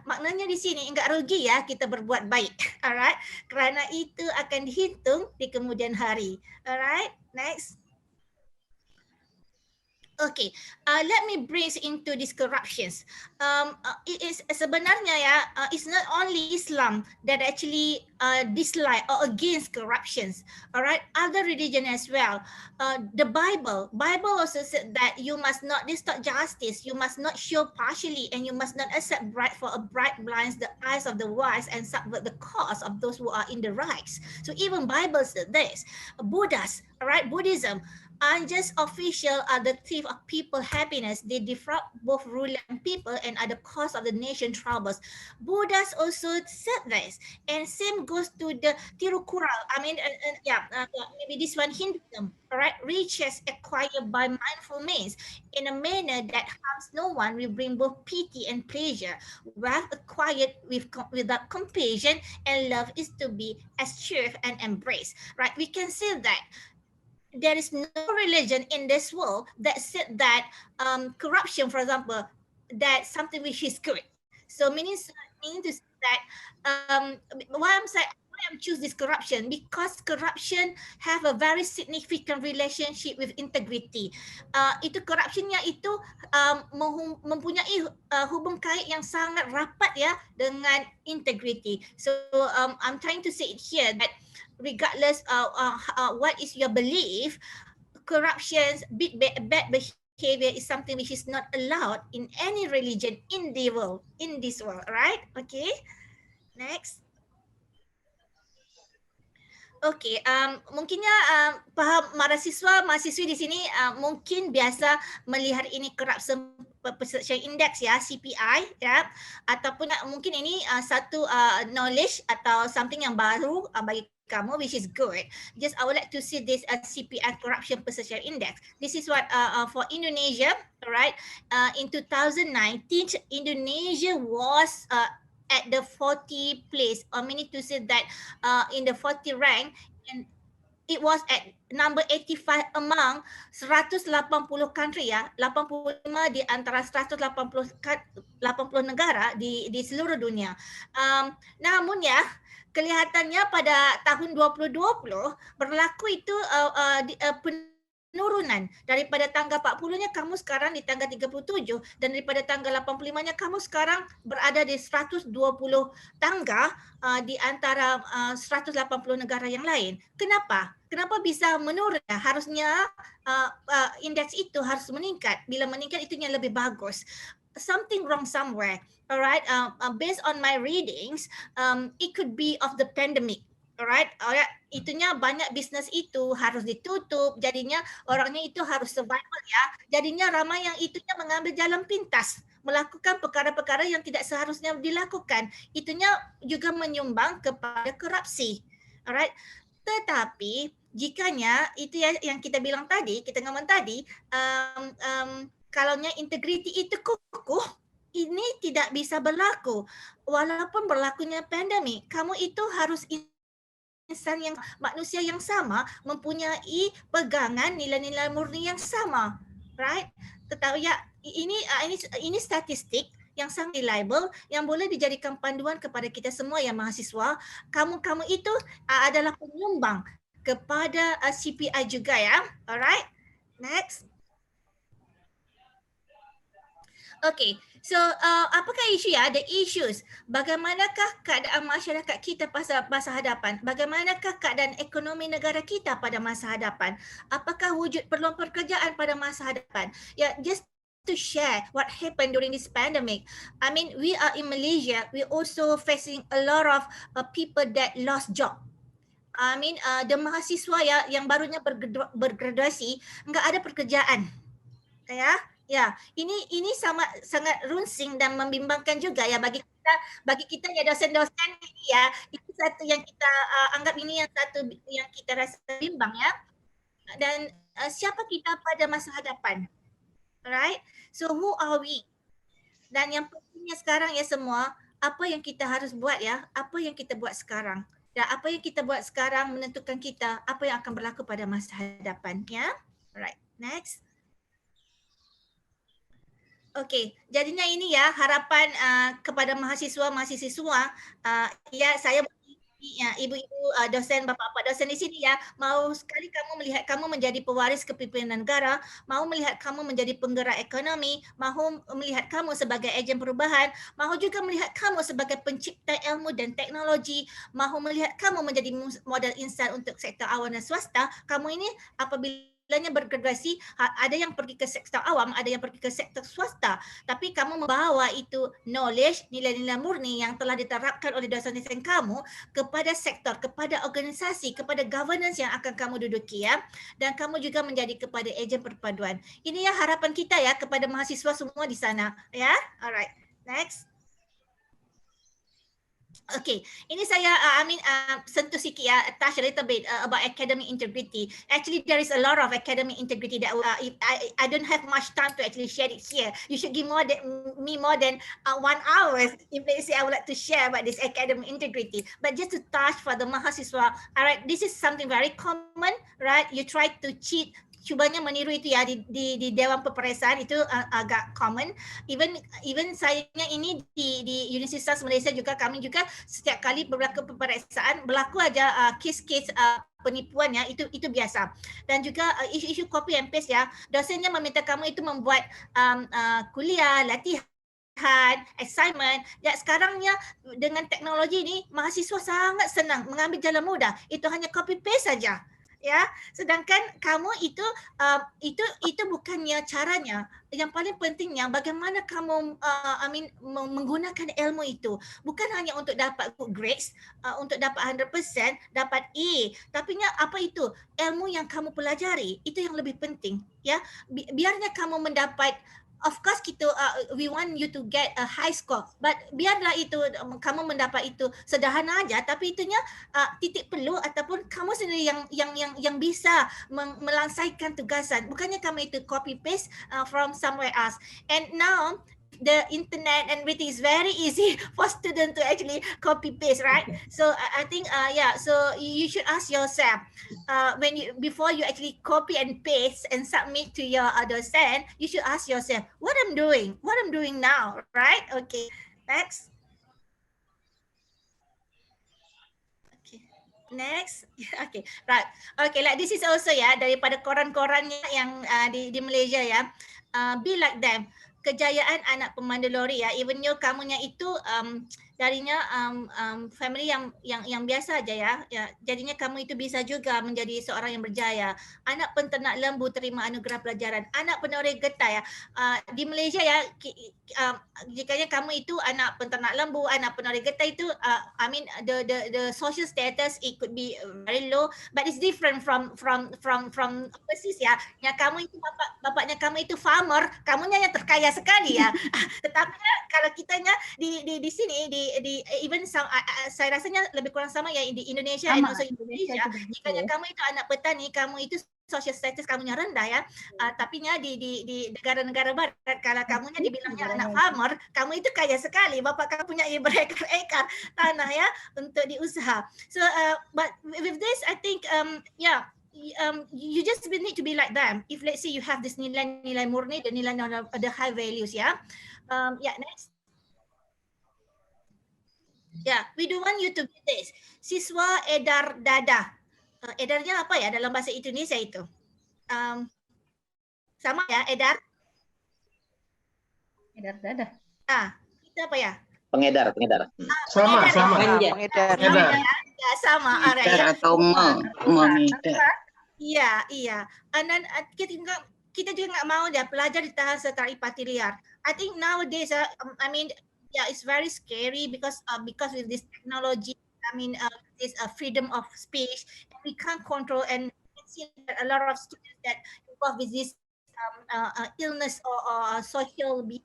maknanya di sini enggak rugi ya kita berbuat baik. Alright, kerana itu akan dihitung di kemudian hari. Alright, next. Okay, let me bring into these corruptions. It is sebenarnya it's not only Islam that actually dislike or against corruptions. Alright, other religion as well. The Bible also said that you must not distort justice, you must not show partially, and you must not accept bribe, for a bribe blinds the eyes of the wise and subvert the cause of those who are in the rights. So even Bible said this. Buddhism. Unjust officials are the thief of people's happiness. They defraud both ruler and people and are the cause of the nation troubles. Buddhas also said this, and same goes to the Tirukural. Maybe this one Hinduism. Alright, riches acquired by mindful means in a manner that harms no one will bring both pity and pleasure. Wealth acquired without compassion and love is to be eschewed and embraced. Right, we can see that there is no religion in this world that said that corruption, for example, that something which is good. So meaning to say that why I'm choose this corruption, because corruption have a very significant relationship with integrity. Itu corruptionnya itu mempunyai hubung kait yang sangat rapat ya dengan integrity. So I'm trying to say it here that regardless what is your belief, corruptions, bad behavior is something which is not allowed in any religion in this world, right? Okay, next. Okay, mungkinnya mahasiswi di sini mungkin biasa melihat ini corruption perception index ya, CPI ya, ataupun mungkin ini satu knowledge atau something yang baru bagi kamu, which is good. Just I would like to see this as CPI corruption perception index. This is what for Indonesia, right? In 2019, Indonesia was at the 40 place, or meaning to say that in the 40 rank, and it was at number 85 among 180 country ya, 85 di antara 180 negara di seluruh dunia. Namun ya, kelihatannya pada tahun 2020 berlaku itu penurunan daripada tangga 40-nya kamu sekarang di tangga 37, dan daripada tangga 85-nya kamu sekarang berada di 120 tangga di antara 180 negara yang lain. Kenapa? Kenapa bisa menurun? Harusnya indeks itu harus meningkat. Bila meningkat itunya lebih bagus. Something wrong somewhere. Alright, based on my readings, it could be of the pandemic. Alright, itunya banyak bisnes itu harus ditutup, jadinya orangnya itu harus survival ya. Jadinya ramai yang itunya mengambil jalan pintas, melakukan perkara-perkara yang tidak seharusnya dilakukan. Itunya juga menyumbang kepada korupsi. Alright, tetapi jikanya itu ya yang kita bilang tadi, kita ngomong tadi, kalaunya integriti itu kukuh, ini tidak bisa berlaku. Walaupun berlakunya pandemi, kamu itu harus insan yang manusia yang sama, mempunyai pegangan nilai-nilai murni yang sama, right? Tetapi ya ini statistik yang sangat reliable yang boleh dijadikan panduan kepada kita semua yang mahasiswa. Kamu itu adalah penyumbang kepada CPI juga ya. Alright, next. Okay, so apakah isu ya? The issues. Bagaimanakah keadaan masyarakat kita pada masa hadapan? Bagaimanakah keadaan ekonomi negara kita pada masa hadapan? Apakah wujud peluang pekerjaan pada masa hadapan? Ya, just to share what happened during this pandemic. I mean, we are in Malaysia. We also facing a lot of people that lost job. I mean, the mahasiswa ya yang barunya bergraduasi enggak ada pekerjaan. Ya, ini sangat runsing dan membimbangkan juga ya bagi kita ya dosen-dosen ini ya. Itu satu yang kita anggap ini yang satu yang kita rasa bimbang ya. Dan siapa kita pada masa hadapan? Alright? So who are we? Dan yang pentingnya sekarang ya semua, apa yang kita harus buat ya? Apa yang kita buat sekarang? Dan apa yang kita buat sekarang menentukan kita apa yang akan berlaku pada masa hadapan ya. Alright, next. Okey, jadinya ini ya harapan kepada mahasiswa-mahasiswa ya saya ya, ibu-ibu dosen, bapa-bapa dosen di sini ya, mau sekali kamu melihat kamu menjadi pewaris kepimpinan negara, mau melihat kamu menjadi penggerak ekonomi, mahu melihat kamu sebagai ejen perubahan, mahu juga melihat kamu sebagai pencipta ilmu dan teknologi, mahu melihat kamu menjadi modal insan untuk sektor awam dan swasta. Kamu ini apabila bergraduasi, ada yang pergi ke sektor awam, ada yang pergi ke sektor swasta. Tapi kamu membawa itu knowledge, nilai-nilai murni yang telah diterapkan oleh dosen-dosen kamu kepada sektor, kepada organisasi, kepada governance yang akan kamu duduki ya. Dan kamu juga menjadi kepada ejen perpaduan. Ini ya harapan kita ya kepada mahasiswa semua di sana ya. Alright, next. Okay, ini saya sentuh sikit ya, touch a little bit about academic integrity. Actually, there is a lot of academic integrity that if I don't have much time to actually share it here. You should give me more than 1 hour if let's say I would like to share about this academic integrity. But just to touch for the mahasiswa, alright, this is something very common, right? You try to cheat. Cubanya meniru itu ya di Dewan Peperiksaan itu agak common. Even sayanya ini di Universitas Malaysia juga kami juga setiap kali berlaku peperiksaan berlaku aja kes-kes penipuan ya, itu biasa. Dan juga isu-isu copy and paste ya, dosennya meminta kamu itu membuat kuliah, latihan, assignment. Ya sekarangnya dengan teknologi ini mahasiswa sangat senang mengambil jalan mudah. Itu hanya copy paste saja. Ya, sedangkan kamu itu bukannya caranya. Yang paling pentingnya bagaimana kamu menggunakan ilmu itu, bukan hanya untuk dapat good grades, untuk dapat 100%, dapat A, tapi apa itu ilmu yang kamu pelajari itu yang lebih penting ya. Biarnya kamu mendapat, of course kita we want you to get a high score, but biarlah itu kamu mendapat itu sederhana aja, tapi itunya titik perlu ataupun kamu sendiri yang bisa melangsaikan tugasan, bukannya kamu itu copy paste from somewhere else. And now the internet and everything is very easy for students to actually copy paste, right? So I think so you should ask yourself before you actually copy and paste and submit to your docent, you should ask yourself what I'm doing now, right? Okay, next. Next, okay, right. Okay, like this is also ya daripada koran-korannya yang di Malaysia ya. Be like them. Kejayaan anak pemandu lori ya, even though kamunya itu darinya family yang biasa aja ya. Jadinya kamu itu bisa juga menjadi seorang yang berjaya. Anak penternak lembu terima anugerah pelajaran, anak penoreh getah ya. Di Malaysia ya, jikanya kamu itu anak penternak lembu, anak penoreh getah itu the social status it could be very low, but it's different from overseas ya. Yang kamu itu bapaknya kamu itu farmer, kamunya yang terkaya sekali ya. Tetapi kalau kitanya di sini di even saya rasanya lebih kurang sama ya di Indonesia dan also Indonesia. Jika kamu itu anak petani, kamu itu social status kamunya rendah ya. Tapi di negara-negara barat kalau kamunya dibilangnya anak farmer, kamu itu kaya sekali. Bapak kamu punya berekar-ekar tanah ya untuk diusaha. So but with this I think you just need to be like them. If let's say you have this nilai-nilai murni dan nilai-nilai the high values ya. Next. We do want you to be this. Siswa edar dadah. Edarnya apa ya dalam bahasa Indonesia itu? Sama ya, edar? Pengedar dadah. Kita apa ya? Pengedar. Sama. Pengedar. Ya, sama. Alright, ya. atau mengedar. Iya. And then kita juga nggak mau dia pelajar ditahan secara ipati liar. I think nowadays, I mean, yeah, it's very scary because with this technology, I mean, this freedom of speech, we can't control, and see that a lot of students that involved with this illness or social with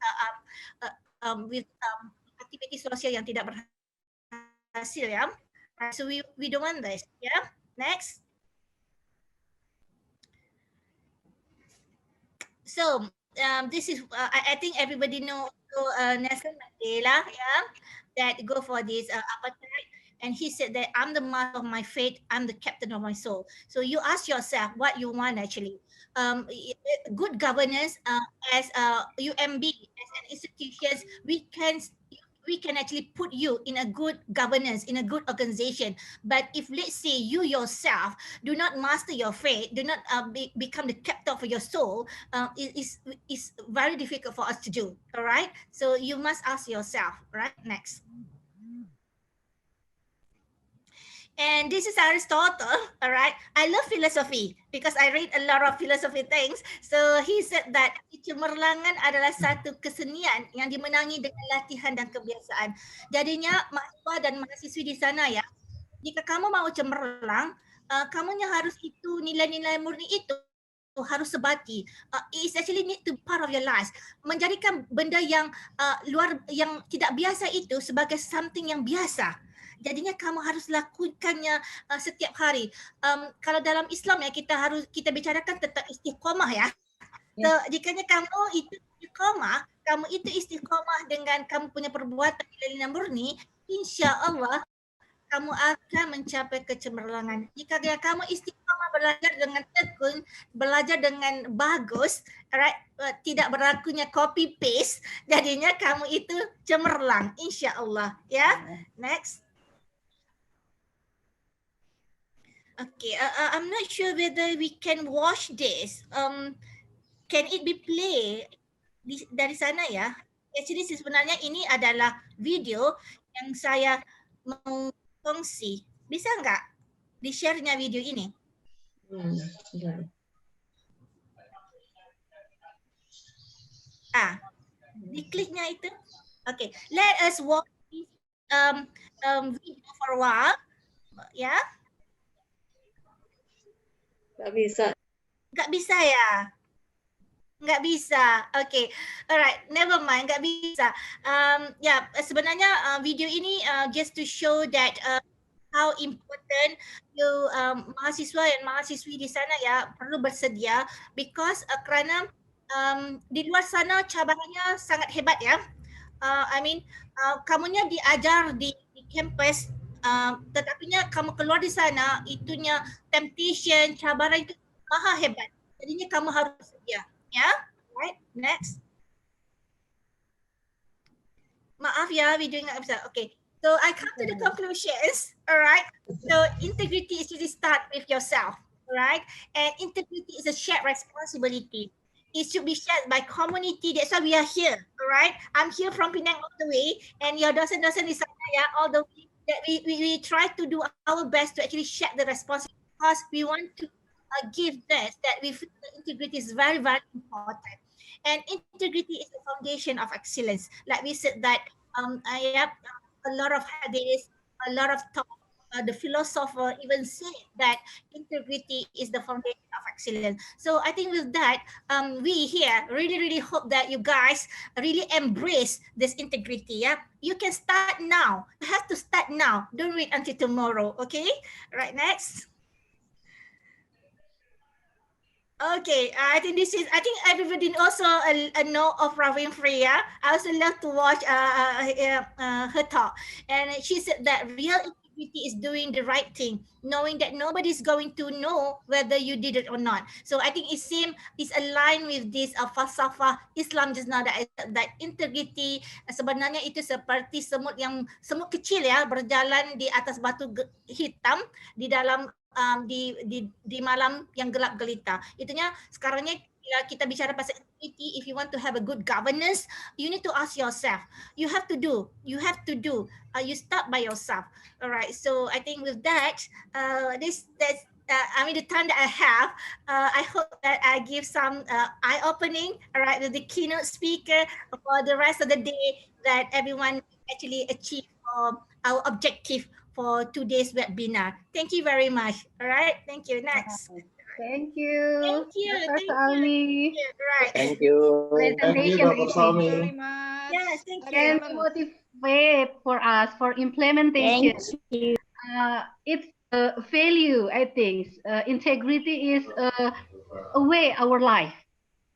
aktiviti sosial yang tidak berhasil, ya. So we don't want this. Yeah. Next. So this is I think everybody know Nelson Mandela, yeah, that go for this apartheid, and he said that I'm the master of my fate, I'm the captain of my soul. So you ask yourself what you want actually. Good governance as UMB as an institution, we can actually put you in a good governance, in a good organization. But if, let's say, you yourself do not master your fate, do not become the captain for your soul, it's very difficult for us to do, all right? So you must ask yourself, right? Next. And this is Aristotle, all right? I love philosophy because I read a lot of philosophy things. So he said that cemerlangan adalah satu kesenian yang dimenangi dengan latihan dan kebiasaan. Jadinya mahasiswa dan mahasiswi di sana ya, jika kamu mau cemerlang, kamunya harus itu nilai-nilai murni itu harus sebati. It's actually need to part of your life. Menjadikan benda yang yang tidak biasa itu sebagai something yang biasa. Jadinya kamu harus lakukannya setiap hari. Kalau dalam Islam ya kita bicarakan tentang istiqomah ya. So, jikanya kamu itu istiqomah dengan kamu punya perbuatan nilai murni, insya Allah kamu akan mencapai kecemerlangan. Jika kamu istiqomah belajar dengan tekun, belajar dengan bagus, right? Tidak berlakunya copy paste, jadinya kamu itu cemerlang, insya Allah. Ya, next. Okay, I'm not sure whether we can watch this. Can it be played dari sana ya? Actually sebenarnya ini adalah video yang saya mau kongsi. Bisa nggak di-share-nya video ini? Dikliknya itu. Okay, let us watch this video for a while. Ya. Nggak bisa. Nggak bisa ya? Nggak bisa. Okay. Alright. Never mind. Nggak bisa. Ya, sebenarnya video ini just to show that how important you mahasiswa dan mahasiswi di sana ya perlu bersedia because kerana di luar sana cabarannya sangat hebat ya. I mean, kamunya diajar di kampus. Tetapinya kamu keluar di sana, itunya temptation, cabaran itu maha hebat. Jadinya kamu harus sedia. Ya, right? Next. Maaf ya, video nggak bisa. Okay, so I come to the conclusions. Alright. So integrity is to start with yourself. Alright, and integrity is a shared responsibility. It should be shared by community. That's why we are here. Alright, I'm here from Penang all the way, and your dosen-dosen di sana ya all the way. That we try to do our best to actually share the responsibility because we want to give this that we feel that integrity is very, very important. And integrity is the foundation of excellence. Like we said that I have a lot of hadiths, a lot of talk. The philosopher even said that integrity is the foundation of excellence. So I think with that, we here really hope that you guys really embrace this integrity. Yeah, you can start now. You have to start now. Don't wait until tomorrow. Okay. Right. Next. Okay, I think everybody also know of Ravin Freya. I also love to watch her talk, and she said that real integrity is doing the right thing, knowing that nobody's going to know whether you did it or not. So I think it's aligned with this falsafah Islam just now that integrity sebenarnya itu seperti semut kecil ya berjalan di atas batu hitam di dalam di malam yang gelap gelita. Itunya sekarangnya kita bicara pasal integrity, if you want to have a good governance, you need to ask yourself. You have to do. You start by yourself. All right. So I think with that, the time that I have, I hope that I give some eye-opening, all right, with the keynote speaker for the rest of the day, that everyone actually achieve our objective for today's webinar. Thank you very much. All right. Thank you. Next. Thank you. Thank you. Dr. Thank Salmi. you. Right. Thank you. Thank you, Dr. Salmi. Very much. Yes, thank you. And motivate for us for implementation. It's a value, I think. Integrity is a way our life.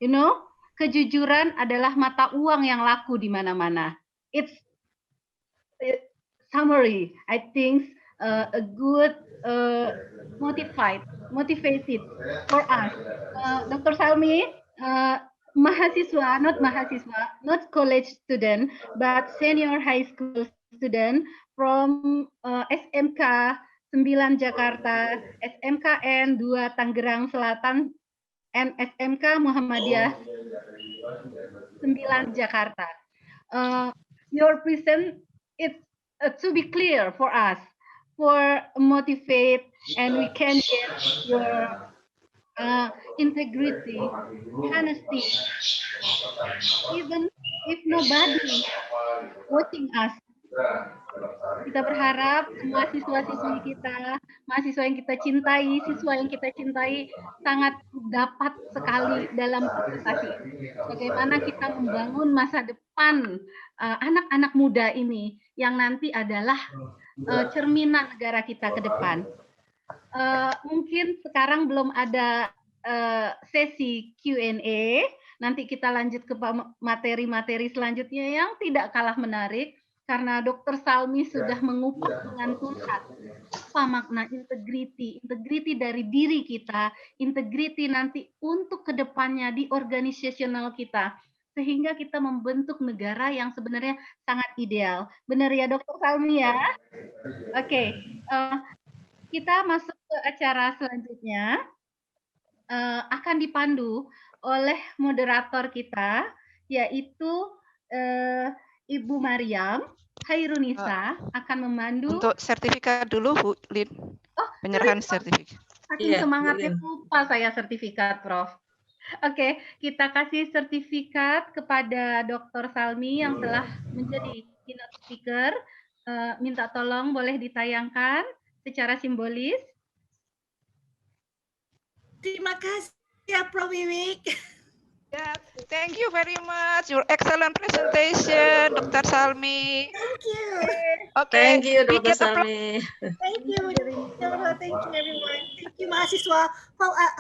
You know, kejujuran adalah mata uang yang laku di mana-mana. It's summary, I think, a good motivated for us. Dr. Salmi, mahasiswa, not college student, but senior high school student from SMK 9 Jakarta, SMKN 2 Tangerang Selatan, and SMK Muhammadiyah 9 Jakarta. Your present, it's to be clear for us, for motivate, and we can get your integrity, honesty. Even if nobody watching us, kita berharap semua siswa-siswi kita, mahasiswa yang kita cintai, siswa yang kita cintai, sangat dapat sekali dalam presentasi. Bagaimana kita membangun masa depan anak-anak muda ini yang nanti adalah cerminan negara kita ke depan. Mungkin sekarang belum ada sesi Q&A, nanti kita lanjut ke materi-materi selanjutnya yang tidak kalah menarik, karena Dr. Salmi sudah mengupas dengan tuntas apa makna integrity, integrity dari diri kita, integrity nanti untuk kedepannya di organisasional kita, sehingga kita membentuk negara yang sebenarnya sangat ideal. Benar ya Dr. Salmi ya? Oke, kita masuk ke acara selanjutnya, akan dipandu oleh moderator kita, yaitu Ibu Mariam Hairunisa akan memandu. Untuk sertifikat dulu, Bu Lin. Penyerahan sertifikat. Saking semangatnya lupa saya sertifikat, Prof. Oke, kita kasih sertifikat kepada Dr. Salmi yang telah menjadi keynote speaker. Minta tolong boleh ditayangkan secara simbolis. Terima kasih ya, Prof. Wiwik. Yeah, thank you very much. Your excellent presentation, Dr. Salmi. Thank you. Okay. Thank you, Dr. Salmi. Thank you. Thank you, everyone. Thank you, mahasiswa.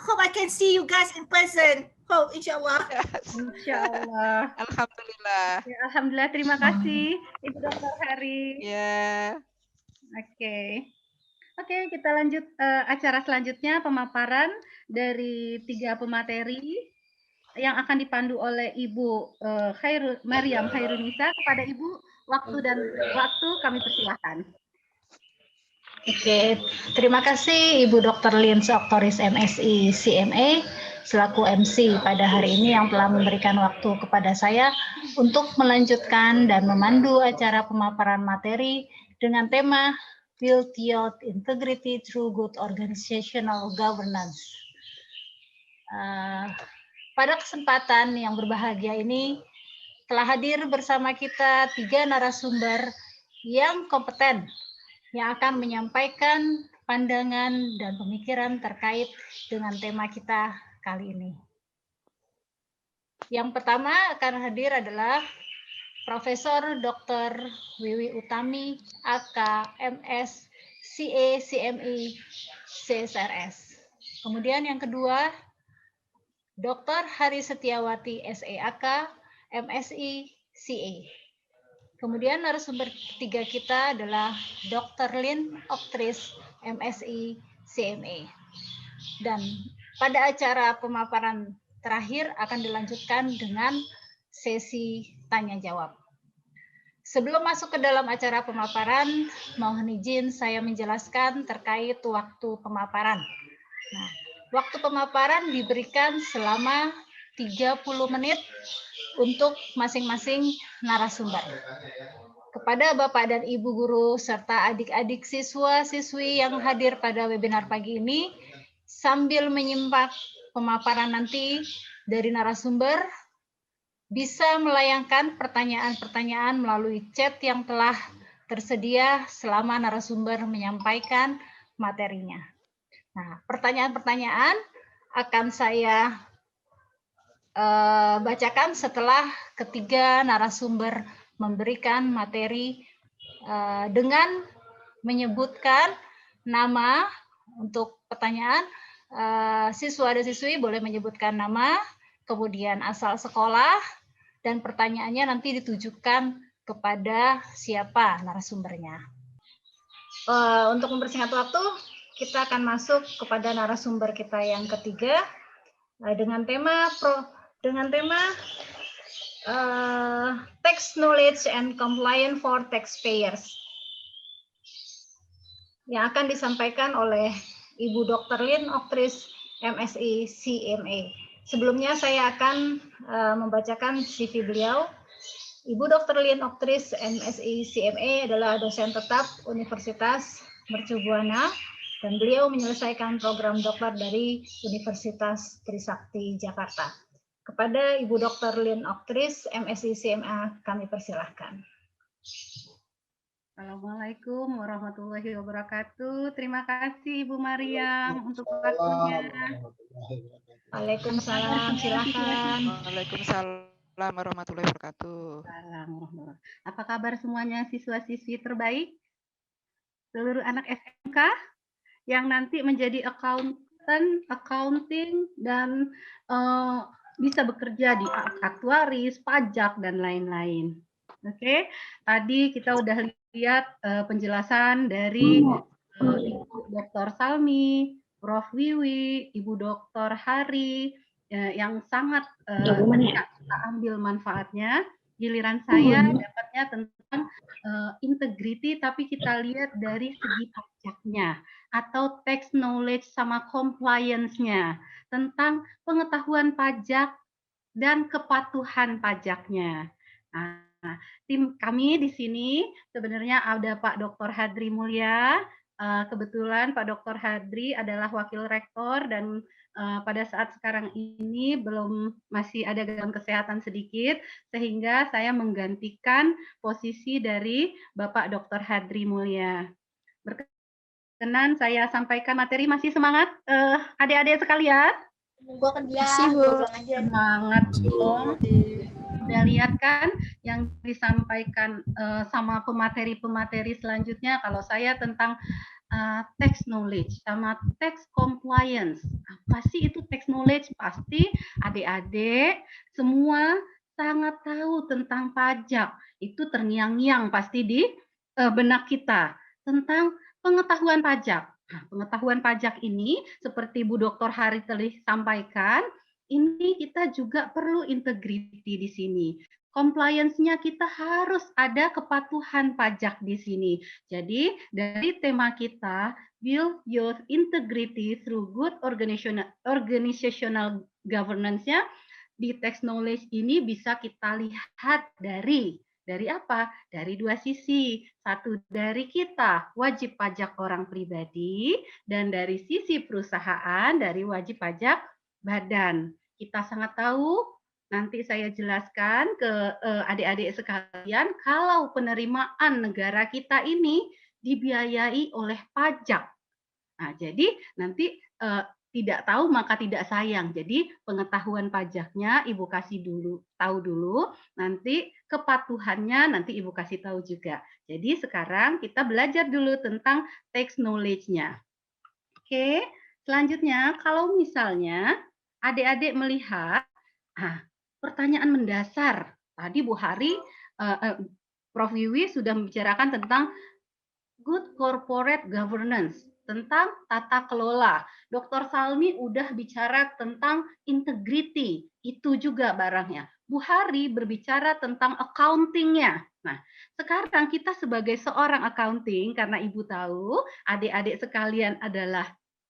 Hope I can see you guys in person. Hope, insyaAllah. Yes. Insya-Allah. Alhamdulillah. Ya, alhamdulillah, terima kasih Ibu Dr. Hari. Ya. Oke, kita lanjut acara selanjutnya, pemaparan dari 3 pemateri yang akan dipandu oleh Ibu Mariam Hairunisa. Kepada Ibu, waktu kami persilahkan. Oke, terima kasih Ibu Dr. Lin Seoktoris MSI CMA selaku MC pada hari ini yang telah memberikan waktu kepada saya untuk melanjutkan dan memandu acara pemaparan materi dengan tema Build Youth Integrity Through Good Organizational Governance. Pada kesempatan yang berbahagia ini telah hadir bersama kita 3 narasumber yang kompeten yang akan menyampaikan pandangan dan pemikiran terkait dengan tema kita kali ini. Yang pertama akan hadir adalah Profesor Dr. Wiwi Utami, AK, MS, CA, CMI, CSRS. Kemudian yang kedua, Dr. Hari Setiawati, SEAK, MSI, CA. Kemudian narasumber ketiga kita adalah Dr. Lin Oktris, MSI, CMA. Dan pada acara pemaparan terakhir akan dilanjutkan dengan sesi tanya-jawab. Sebelum masuk ke dalam acara pemaparan, mohon izin saya menjelaskan terkait waktu pemaparan. Nah, waktu pemaparan diberikan selama 30 menit untuk masing-masing narasumber. Kepada Bapak dan Ibu guru serta adik-adik siswa-siswi yang hadir pada webinar pagi ini, sambil menyimak pemaparan nanti dari narasumber, bisa melayangkan pertanyaan-pertanyaan melalui chat yang telah tersedia selama narasumber menyampaikan materinya. Nah, pertanyaan-pertanyaan akan saya bacakan setelah ketiga narasumber memberikan materi dengan menyebutkan nama. Untuk pertanyaan, siswa dan siswi boleh menyebutkan nama, kemudian asal sekolah, dan pertanyaannya nanti ditujukan kepada siapa narasumbernya. Untuk mempersingkat waktu, kita akan masuk kepada narasumber kita yang ketiga dengan tema Tax Knowledge and Compliance for Taxpayers, yang akan disampaikan oleh Ibu Dr. Lin Oktris, MSI CMA. Sebelumnya saya akan membacakan CV beliau. Ibu Dr. Lin Oktris, MSI CMA adalah dosen tetap Universitas Mercu Buana, dan beliau menyelesaikan program doktor dari Universitas Trisakti Jakarta. Kepada Ibu Dr. Lin Oktris, MSI CMA, kami persilahkan. Assalamualaikum warahmatullahi wabarakatuh. Terima kasih Ibu Mariam untuk waktunya. Waalaikumsalam, silakan. Waalaikumsalam warahmatullahi wabarakatuh. Apa kabar semuanya siswa-siswi terbaik? Seluruh anak SMK yang nanti menjadi accounting, dan bisa bekerja di aktuaris, pajak, dan lain-lain. Oke, tadi kita udah lihat penjelasan dari Ibu Dr. Salmi, Prof. Wiwi, Ibu Dr. Hari, yang sangat kita ambil manfaatnya. Giliran saya dapatnya tentang integrity, tapi kita lihat dari segi pajaknya atau tax knowledge sama compliance-nya, tentang pengetahuan pajak dan kepatuhan pajaknya. Nah, tim kami di sini sebenarnya ada Pak Dr. Hadri Mulya. Kebetulan Pak Dr. Hadri adalah wakil rektor, dan pada saat sekarang ini masih ada gangguan kesehatan sedikit, sehingga saya menggantikan posisi dari Bapak Dr. Hadri Mulya. Berkenan saya sampaikan materi. Masih semangat adik-adik sekalian? Semangat dong. Udah lihat kan yang disampaikan sama pemateri-pemateri selanjutnya. Kalau saya tentang tax knowledge sama tax compliance. Apa sih itu tax knowledge? Pasti adik-adik semua sangat tahu tentang pajak. Itu terngiang-ngiang pasti di benak kita tentang pengetahuan pajak. Nah, pengetahuan pajak ini seperti Bu Dr. Hari tadi sampaikan, ini kita juga perlu integrity di sini. Compliance-nya kita harus ada kepatuhan pajak di sini. Jadi dari tema kita, build your integrity through good organizational governance-nya, di tax knowledge ini bisa kita lihat dari apa? Dari dua sisi. Satu dari kita, wajib pajak orang pribadi, dan dari sisi perusahaan, dari wajib pajak badan. Kita sangat tahu, nanti saya jelaskan ke adik-adik sekalian, kalau penerimaan negara kita ini dibiayai oleh pajak. Nah, jadi nanti tidak tahu maka tidak sayang. Jadi pengetahuan pajaknya Ibu kasih tahu dulu, nanti kepatuhannya nanti Ibu kasih tahu juga. Jadi sekarang kita belajar dulu tentang tax knowledge-nya. Oke, selanjutnya kalau misalnya adik-adik melihat pertanyaan mendasar. Tadi Bu Hari, Prof. Wiwi sudah membicarakan tentang good corporate governance, tentang tata kelola. Dr. Salmi udah bicara tentang integrity, itu juga barangnya. Bu Hari berbicara tentang accounting-nya. Nah, sekarang kita sebagai seorang accounting, karena Ibu tahu adik-adik sekalian adalah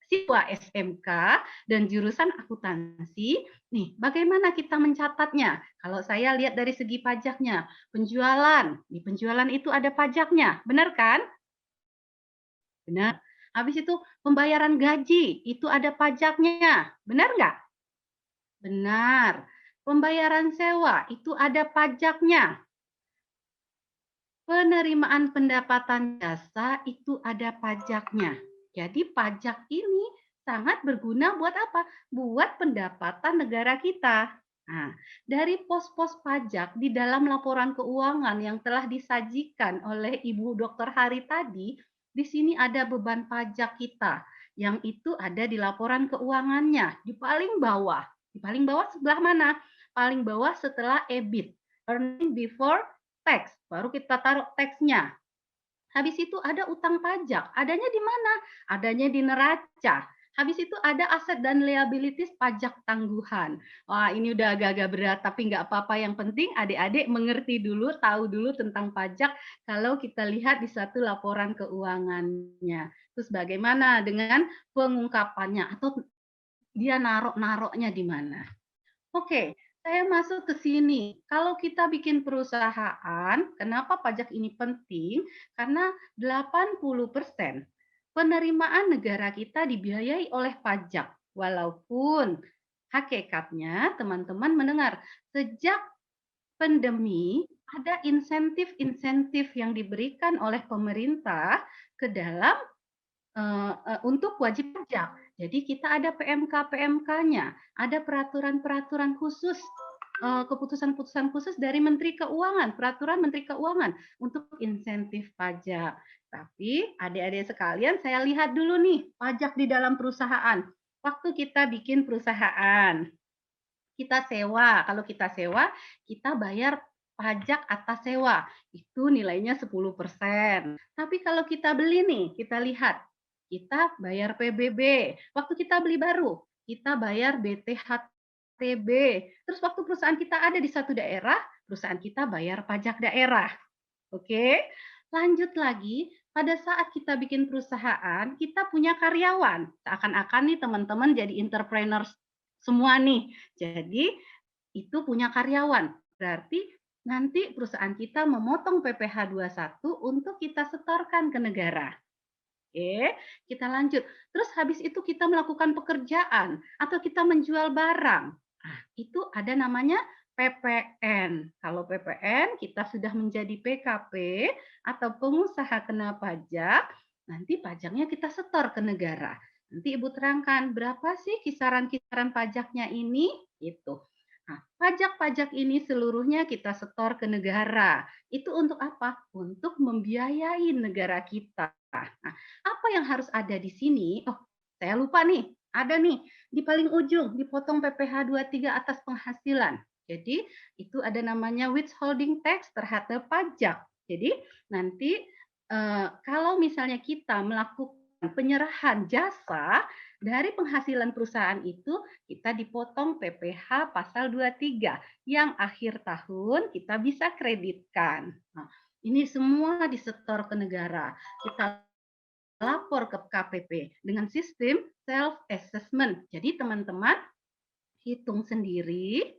siswa SMK dan jurusan akuntansi, nih bagaimana kita mencatatnya? Kalau saya lihat dari segi pajaknya, penjualan, di penjualan itu ada pajaknya, benar kan? Benar. Habis itu pembayaran gaji, itu ada pajaknya, benar nggak? Benar. Pembayaran sewa, itu ada pajaknya. Penerimaan pendapatan jasa itu ada pajaknya. Jadi pajak ini sangat berguna buat apa? Buat pendapatan negara kita. Nah, dari pos-pos pajak di dalam laporan keuangan yang telah disajikan oleh Ibu Dr. Hari tadi, di sini ada beban pajak kita yang itu ada di laporan keuangannya di paling bawah. Di paling bawah sebelah mana? Paling bawah setelah EBIT, earning before tax, baru kita taruh teksnya. Habis itu ada utang pajak, adanya di mana? Adanya di neraca. Habis itu ada aset dan liabilities pajak tangguhan. Wah, ini udah agak-agak berat, tapi nggak apa-apa. Yang penting adik-adik mengerti dulu, tahu dulu tentang pajak kalau kita lihat di satu laporan keuangannya. Terus bagaimana dengan pengungkapannya atau dia naruh-naruhnya di mana? Oke. Saya masuk ke sini. Kalau kita bikin perusahaan, kenapa pajak ini penting? Karena 80% penerimaan negara kita dibiayai oleh pajak. Walaupun hakikatnya teman-teman mendengar, sejak pandemi ada insentif-insentif yang diberikan oleh pemerintah ke dalam untuk wajib pajak. Jadi kita ada PMK-PMK-nya, ada peraturan-peraturan khusus, keputusan-keputusan khusus dari Menteri Keuangan, peraturan Menteri Keuangan untuk insentif pajak. Tapi adik-adik sekalian, saya lihat dulu nih pajak di dalam perusahaan. Waktu kita bikin perusahaan, kita sewa. Kalau kita sewa, kita bayar pajak atas sewa. Itu nilainya 10%. Tapi kalau kita beli nih, kita lihat. Kita bayar PBB. Waktu kita beli baru, kita bayar BTHTB. Terus waktu perusahaan kita ada di satu daerah, perusahaan kita bayar pajak daerah. Oke, lanjut lagi. Pada saat kita bikin perusahaan, kita punya karyawan. Seakan-akan nih teman-teman jadi entrepreneur semua nih. Jadi itu punya karyawan. Berarti nanti perusahaan kita memotong PPh 21 untuk kita setorkan ke negara. Oke, kita lanjut. Terus habis itu kita melakukan pekerjaan atau kita menjual barang. Nah, itu ada namanya PPN. Kalau PPN kita sudah menjadi PKP atau pengusaha kena pajak, nanti pajaknya kita setor ke negara. Nanti Ibu terangkan berapa sih kisaran-kisaran pajaknya ini? Itu. Nah, pajak-pajak ini seluruhnya kita setor ke negara. Itu untuk apa? Untuk membiayai negara kita. Nah, apa yang harus ada di sini? Oh, saya lupa nih. Ada nih di paling ujung dipotong PPh 23 atas penghasilan. Jadi itu ada namanya withholding tax terhadap pajak. Jadi nanti kalau misalnya kita melakukan penyerahan jasa dari penghasilan perusahaan itu, kita dipotong PPh pasal 23 yang akhir tahun kita bisa kreditkan. Nah, ini semua disetor ke negara. Kita lapor ke KPP dengan sistem self-assessment. Jadi teman-teman hitung sendiri,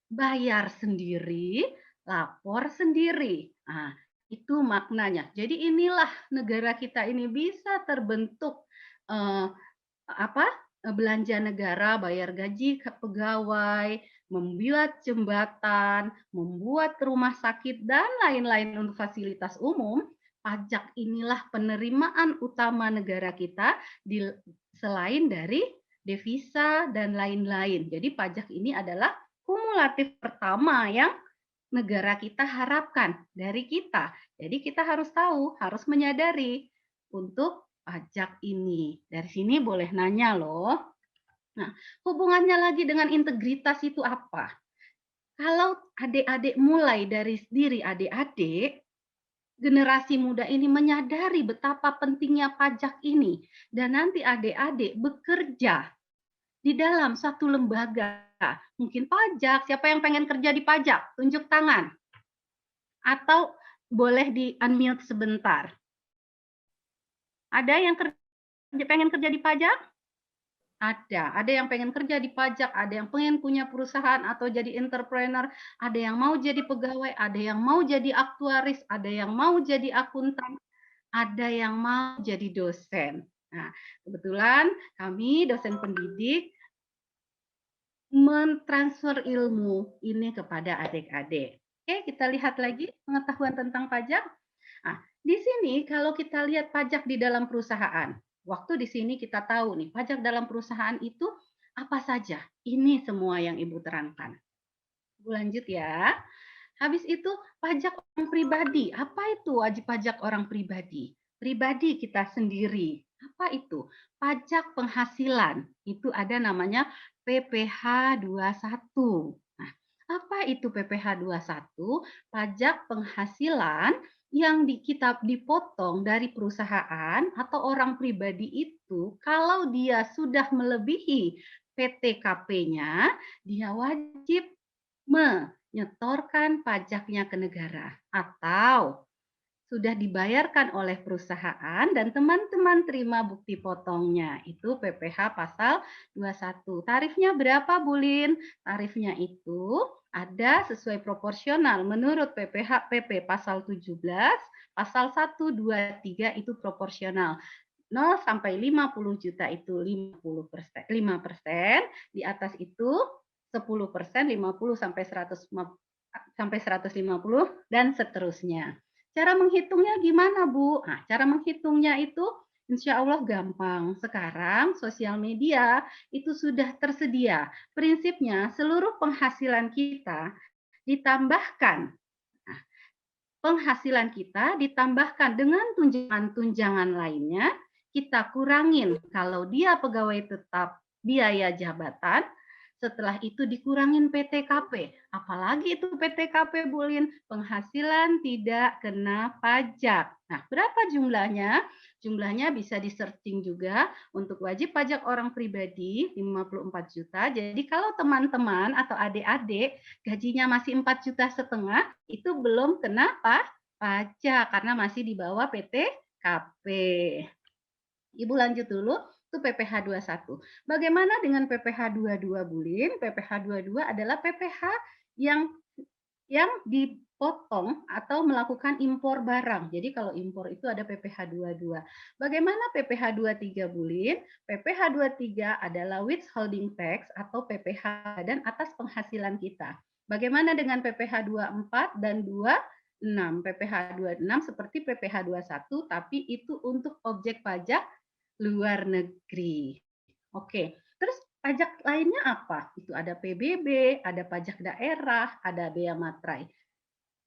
bayar sendiri, lapor sendiri. Nah, itu maknanya. Jadi inilah negara kita ini bisa terbentuk belanja negara, bayar gaji ke pegawai, membuat jembatan, membuat rumah sakit dan lain-lain untuk fasilitas umum. Pajak inilah penerimaan utama negara kita selain dari devisa dan lain-lain. Jadi pajak ini adalah kumulatif pertama yang negara kita harapkan dari kita. Jadi kita harus tahu, harus menyadari untuk pajak ini. Dari sini boleh nanya loh. Nah, hubungannya lagi dengan integritas itu apa? Kalau adik-adik mulai dari diri adik-adik, generasi muda ini menyadari betapa pentingnya pajak ini, dan nanti adik-adik bekerja di dalam satu lembaga, mungkin pajak, siapa yang pengen kerja di pajak? Tunjuk tangan. Atau boleh di-unmute sebentar. Ada yang pengen kerja di pajak? Ada yang pengen kerja di pajak, ada yang pengen punya perusahaan atau jadi entrepreneur, ada yang mau jadi pegawai, ada yang mau jadi aktuaris, ada yang mau jadi akuntan, ada yang mau jadi dosen. Nah, kebetulan kami dosen pendidik mentransfer ilmu ini kepada adik-adik. Oke, kita lihat lagi pengetahuan tentang pajak. Nah, di sini kalau kita lihat pajak di dalam perusahaan, waktu di sini kita tahu nih, pajak dalam perusahaan itu apa saja? Ini semua yang Ibu terangkan. Ibu lanjut ya. Habis itu pajak orang pribadi. Apa itu wajib pajak orang pribadi? Pribadi kita sendiri. Apa itu? Pajak penghasilan. Itu ada namanya PPh 21. Nah, apa itu PPh 21? Pajak penghasilan yang kita dipotong dari perusahaan atau orang pribadi itu kalau dia sudah melebihi PTKP-nya, dia wajib menyetorkan pajaknya ke negara atau sudah dibayarkan oleh perusahaan dan teman-teman terima bukti potongnya. Itu PPh pasal 21. Tarifnya berapa, Bu Lin? Tarifnya itu ada sesuai proporsional menurut PP pasal 17, pasal 1, 2, 3 itu proporsional. 0 sampai 50 juta itu 5%, di atas itu 10%, 50 sampai 150 dan seterusnya. Cara menghitungnya gimana, Bu? Nah, cara menghitungnya itu insya Allah gampang. Sekarang sosial media itu sudah tersedia. Prinsipnya seluruh penghasilan kita ditambahkan. Nah, penghasilan kita ditambahkan dengan tunjangan-tunjangan lainnya, kita kurangin. Kalau dia pegawai tetap biaya jabatan, setelah itu dikurangin PTKP. Apalagi itu PTKP, Bu Lin? Penghasilan tidak kena pajak. Nah, berapa jumlahnya? Jumlahnya bisa di-searching juga untuk wajib pajak orang pribadi 54 juta. Jadi kalau teman-teman atau adik-adik gajinya masih 4,5 juta, itu belum kena pajak karena masih di bawah PTKP. Ibu lanjut dulu. Itu PPh 21. Bagaimana dengan PPh 22, Bu Lin? PPh 22 adalah PPh yang dipotong atau melakukan impor barang. Jadi kalau impor itu ada PPh 22. Bagaimana PPh 23, Bu Lin? PPh 23 adalah withholding tax atau PPh dan atas penghasilan kita. Bagaimana dengan PPh 24 dan 26? PPh 26 seperti PPh 21 tapi itu untuk objek pajak luar negeri. Oke, terus pajak lainnya apa? Itu ada PBB, ada pajak daerah, ada bea materai.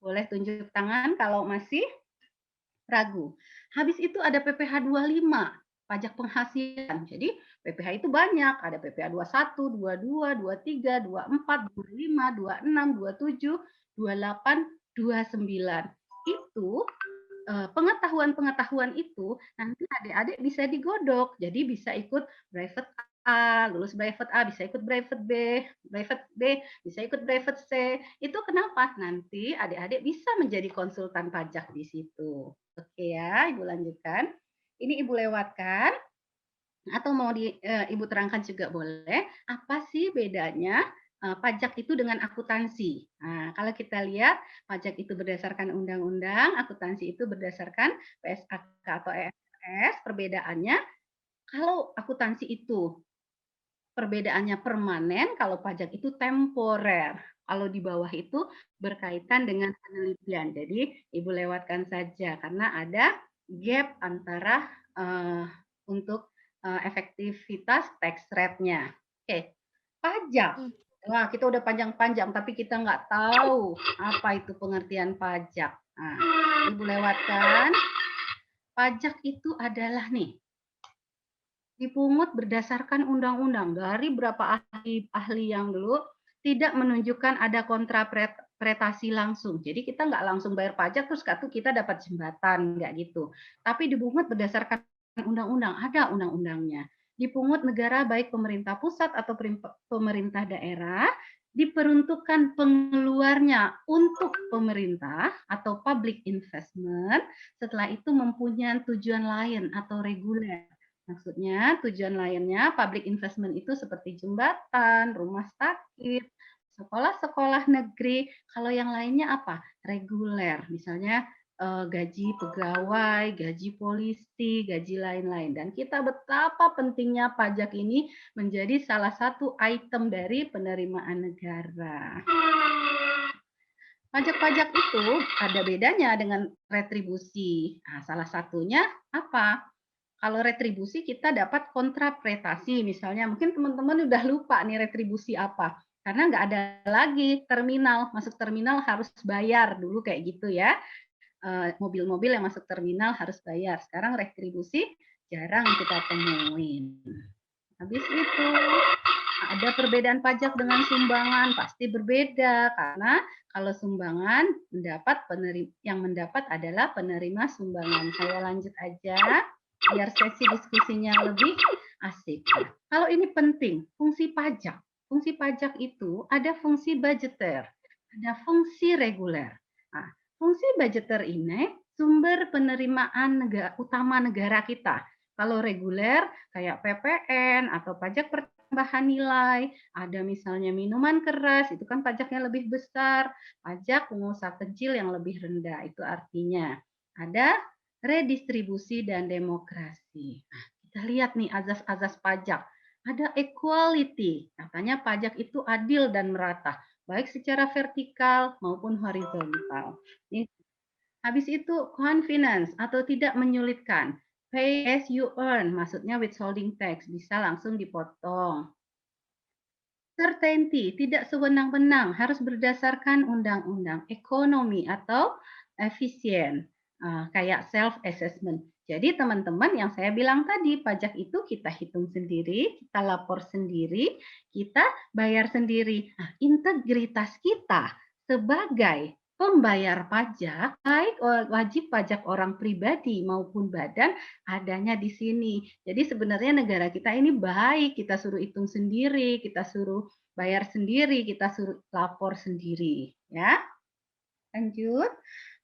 Boleh tunjuk tangan kalau masih ragu. Habis itu ada PPh 25, pajak penghasilan. Jadi PPh itu banyak, ada PPh 21, 22, 23, 24, 25, 26, 27, 28, 29. Itu pengetahuan-pengetahuan itu nanti adik-adik bisa digodok. Jadi bisa ikut private A, lulus private A, bisa ikut private B, bisa ikut private C. Itu kenapa? Nanti adik-adik bisa menjadi konsultan pajak di situ. Oke ya, Ibu lanjutkan. Ini Ibu lewatkan. Atau mau Ibu terangkan juga boleh. Apa sih bedanya pajak itu dengan akuntansi? Nah, kalau kita lihat pajak itu berdasarkan undang-undang, akuntansi itu berdasarkan PSAK atau EFS. Perbedaannya, kalau akuntansi itu perbedaannya permanen, kalau pajak itu temporer. Kalau di bawah itu berkaitan dengan penelitian. Jadi Ibu lewatkan saja karena ada gap antara untuk efektivitas tax rate-nya. Oke, pajak. Wah, kita udah panjang-panjang, tapi kita nggak tahu apa itu pengertian pajak. Nah, Ibu lewatkan. Pajak itu adalah nih, dipungut berdasarkan undang-undang. Dari berapa ahli yang dulu tidak menunjukkan ada kontrapretasi langsung. Jadi kita nggak langsung bayar pajak terus kita dapat jembatan, nggak gitu. Tapi dipungut berdasarkan undang-undang, ada undang-undangnya. Dipungut negara baik pemerintah pusat atau pemerintah daerah, diperuntukkan pengeluarnya untuk pemerintah atau public investment, setelah itu mempunyai tujuan lain atau reguler. Maksudnya tujuan lainnya public investment itu seperti jembatan, rumah sakit, sekolah-sekolah negeri. Kalau yang lainnya apa? Reguler, misalnya gaji pegawai, gaji polisi, gaji lain-lain. Dan kita betapa pentingnya pajak ini menjadi salah satu item dari penerimaan negara. Pajak-pajak itu ada bedanya dengan retribusi. Nah, salah satunya apa? Kalau retribusi kita dapat kontrapretasi, misalnya mungkin teman-teman udah lupa nih retribusi apa, karena nggak ada lagi terminal, masuk terminal harus bayar dulu kayak gitu ya. Mobil-mobil yang masuk terminal harus bayar. Sekarang retribusi jarang kita temuin. Habis itu ada perbedaan pajak dengan sumbangan, pasti berbeda karena kalau sumbangan yang mendapat adalah penerima sumbangan. Saya lanjut aja biar sesi diskusinya lebih asik. Kalau ini penting, fungsi pajak. Fungsi pajak itu ada fungsi budgeter, ada fungsi reguler. Nah, fungsi budgeter ini sumber penerimaan utama negara kita. Kalau reguler kayak PPN atau pajak pertambahan nilai, ada misalnya minuman keras, itu kan pajaknya lebih besar, pajak pengusaha kecil yang lebih rendah. Itu artinya ada redistribusi dan demokrasi. Nah, kita lihat nih azas-azas pajak. Ada equality, katanya pajak itu adil dan merata, baik secara vertikal maupun horizontal. Habis itu convenience atau tidak menyulitkan. Pay as you earn, maksudnya withholding tax, bisa langsung dipotong. Certainty, tidak sewenang-wenang, harus berdasarkan undang-undang. Ekonomi atau efisien. Kayak self-assessment. Jadi teman-teman yang saya bilang tadi, pajak itu kita hitung sendiri, kita lapor sendiri, kita bayar sendiri. Nah, integritas kita sebagai pembayar pajak, baik wajib pajak orang pribadi maupun badan, adanya di sini. Jadi sebenarnya negara kita ini baik, kita suruh hitung sendiri, kita suruh bayar sendiri, kita suruh lapor sendiri. Ya, lanjut.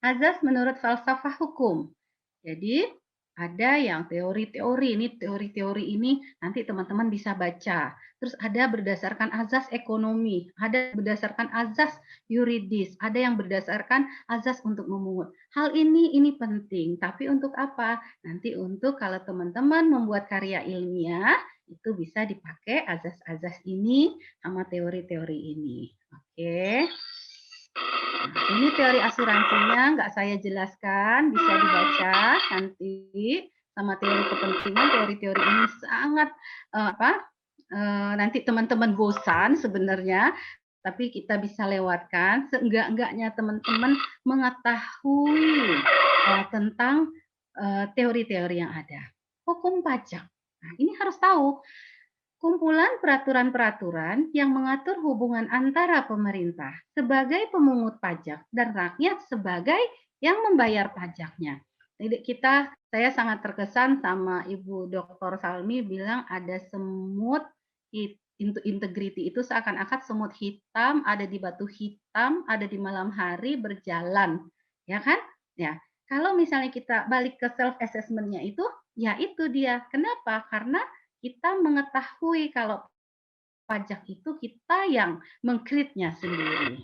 Azas menurut falsafah hukum. Jadi ada yang teori-teori, ini teori-teori ini nanti teman-teman bisa baca. Terus ada berdasarkan azas ekonomi, ada berdasarkan azas yuridis, ada yang berdasarkan azas untuk memungut. Hal ini penting, tapi untuk apa? Nanti untuk kalau teman-teman membuat karya ilmiah, itu bisa dipakai azas-azas ini sama teori-teori ini. Oke. Nah, ini teori asuransinya nggak saya jelaskan, bisa dibaca nanti sama teori kepentingan. Teori-teori ini sangat nanti teman-teman bosan sebenarnya, tapi kita bisa lewatkan. Seenggak-enggaknya teman-teman mengetahui tentang teori-teori yang ada. Hukum pajak. Nah, ini harus tahu. Kumpulan peraturan-peraturan yang mengatur hubungan antara pemerintah sebagai pemungut pajak dan rakyat sebagai yang membayar pajaknya. Jadi saya sangat terkesan sama Ibu Dr. Salmi bilang ada semut integrity itu seakan-akan semut hitam ada di batu hitam, ada di malam hari berjalan, ya kan? Ya. Kalau misalnya kita balik ke self assessment-nya itu, ya itu dia. Kenapa? Karena kita mengetahui kalau pajak itu kita yang meng-create-nya sendiri.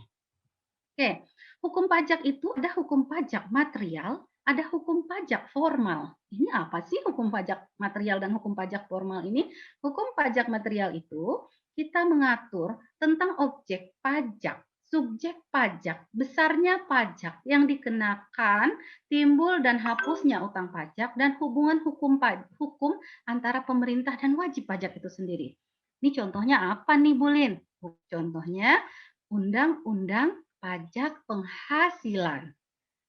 Oke, hukum pajak itu ada hukum pajak material, ada hukum pajak formal. Ini apa sih hukum pajak material dan hukum pajak formal ini? Hukum pajak material itu kita mengatur tentang objek pajak, subjek pajak, besarnya pajak yang dikenakan, timbul dan hapusnya utang pajak, dan hubungan hukum antara pemerintah dan wajib pajak itu sendiri. Ini contohnya apa nih, Bu Lin? Contohnya Undang-Undang Pajak Penghasilan.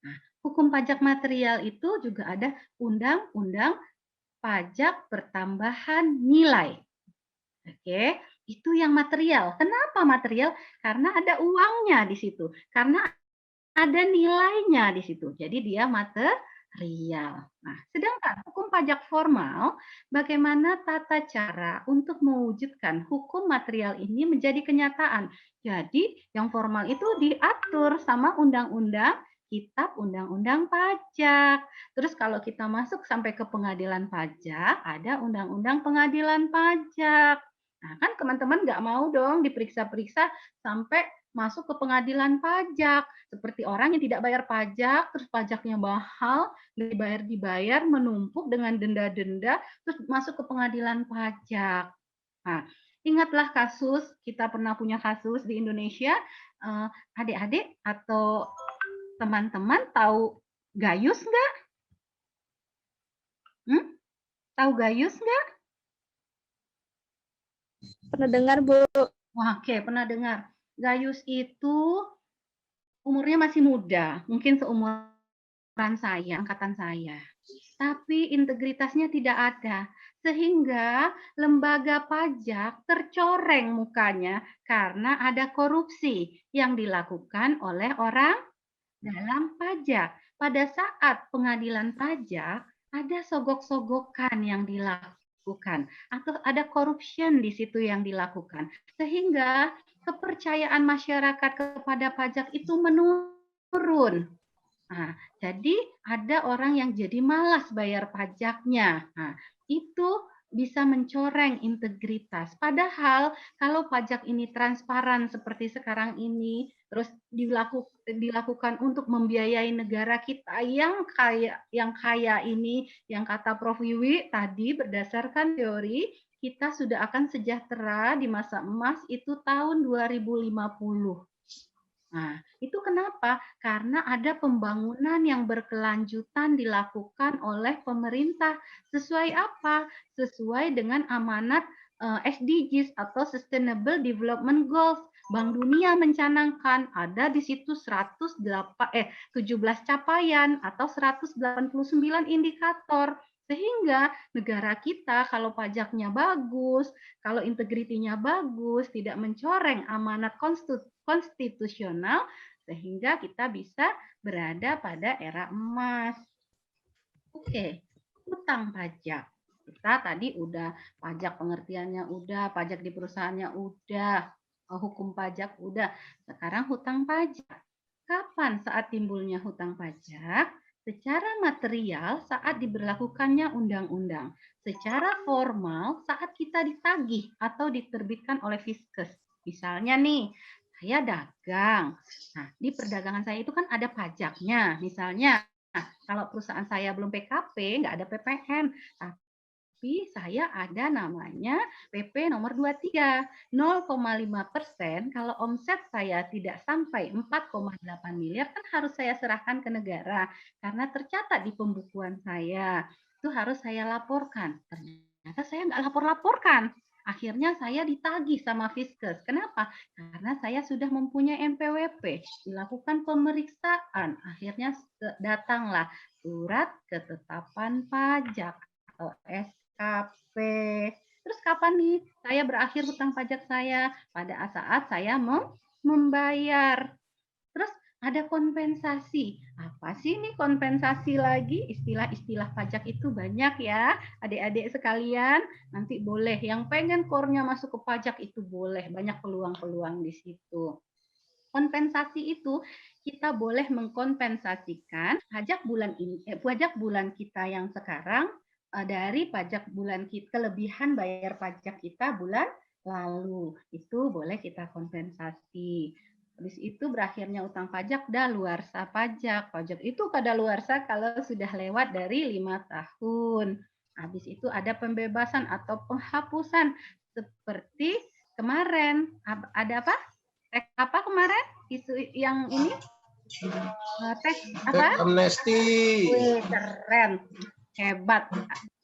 Nah, hukum pajak material itu juga ada Undang-Undang Pajak Pertambahan Nilai. Oke. Itu yang material. Kenapa material? Karena ada uangnya di situ. Karena ada nilainya di situ. Jadi dia material. Nah, sedangkan hukum pajak formal, bagaimana tata cara untuk mewujudkan hukum material ini menjadi kenyataan. Jadi yang formal itu diatur sama undang-undang Kitab Undang-Undang Pajak. Terus kalau kita masuk sampai ke pengadilan pajak, ada Undang-Undang Pengadilan Pajak. Nah, kan teman-teman nggak mau dong diperiksa-periksa sampai masuk ke pengadilan pajak. Seperti orang yang tidak bayar pajak, terus pajaknya mahal, dibayar, menumpuk dengan denda-denda, terus masuk ke pengadilan pajak. Nah, ingatlah kasus, kita pernah punya kasus di Indonesia, adik-adik atau teman-teman tahu Gayus nggak? Tahu Gayus nggak? Pernah dengar, Bu. Wah, oke, pernah dengar. Gayus itu umurnya masih muda, mungkin seumuran saya, angkatan saya. Tapi integritasnya tidak ada. Sehingga lembaga pajak tercoreng mukanya karena ada korupsi yang dilakukan oleh orang dalam pajak. Pada saat pengadilan pajak, ada sogok-sogokan yang dilakukan atau ada corruption di situ yang dilakukan. Sehingga kepercayaan masyarakat kepada pajak itu menurun. Nah, jadi ada orang yang jadi malas bayar pajaknya. Nah, itu bisa mencoreng integritas. Padahal kalau pajak ini transparan seperti sekarang ini, terus dilakukan untuk membiayai negara kita yang kaya ini, yang kata Prof. Wiwi tadi berdasarkan teori, kita sudah akan sejahtera di masa emas itu tahun 2050. Nah, itu kenapa? Karena ada pembangunan yang berkelanjutan dilakukan oleh pemerintah. Sesuai apa? Sesuai dengan amanat SDGs atau Sustainable Development Goals. Bank Dunia mencanangkan ada di situ 17 capaian atau 189 indikator. Sehingga negara kita kalau pajaknya bagus, kalau integritinya bagus, tidak mencoreng amanat konstitusional, sehingga kita bisa berada pada era emas. Oke, hutang pajak. Kita tadi udah pajak pengertiannya udah, pajak di perusahaannya udah, hukum pajak udah. Sekarang hutang pajak. Kapan saat timbulnya hutang pajak? Secara material saat diberlakukannya undang-undang. Secara formal saat kita ditagih atau diterbitkan oleh Fiskes. Misalnya nih, saya dagang. Nah, di perdagangan saya itu kan ada pajaknya. Misalnya, kalau perusahaan saya belum PKP, nggak ada PPN. Tapi saya ada namanya PP nomor 23, 0,5% kalau omset saya tidak sampai 4,8 miliar kan harus saya serahkan ke negara karena tercatat di pembukuan saya. Itu harus saya laporkan. Ternyata saya nggak lapor-laporkan. Akhirnya saya ditagih sama Fiskes. Kenapa? Karena saya sudah mempunyai NPWP. Dilakukan pemeriksaan. Akhirnya datanglah surat ketetapan pajak atau SKP. Terus kapan nih saya berakhir hutang pajak saya? Pada saat saya membayar. Terus ada kompensasi. Apa sih ini kompensasi lagi? Istilah-istilah pajak itu banyak ya. Adik-adik sekalian, nanti boleh. Yang pengen core-nya masuk ke pajak itu boleh. Banyak peluang-peluang di situ. Kompensasi itu kita boleh mengkompensasikan pajak bulan kita yang sekarang dari pajak bulan kita, kelebihan bayar pajak kita bulan lalu. Itu boleh kita kompensasi. Habis itu berakhirnya utang pajak daluarsa pajak. Pajak itu kadaluarsa kalau sudah lewat dari 5 tahun. Habis itu ada pembebasan atau penghapusan seperti kemarin. Ada apa? Teks apa kemarin? Isu yang ini? Teks apa? Amnesti. Keren. Hebat.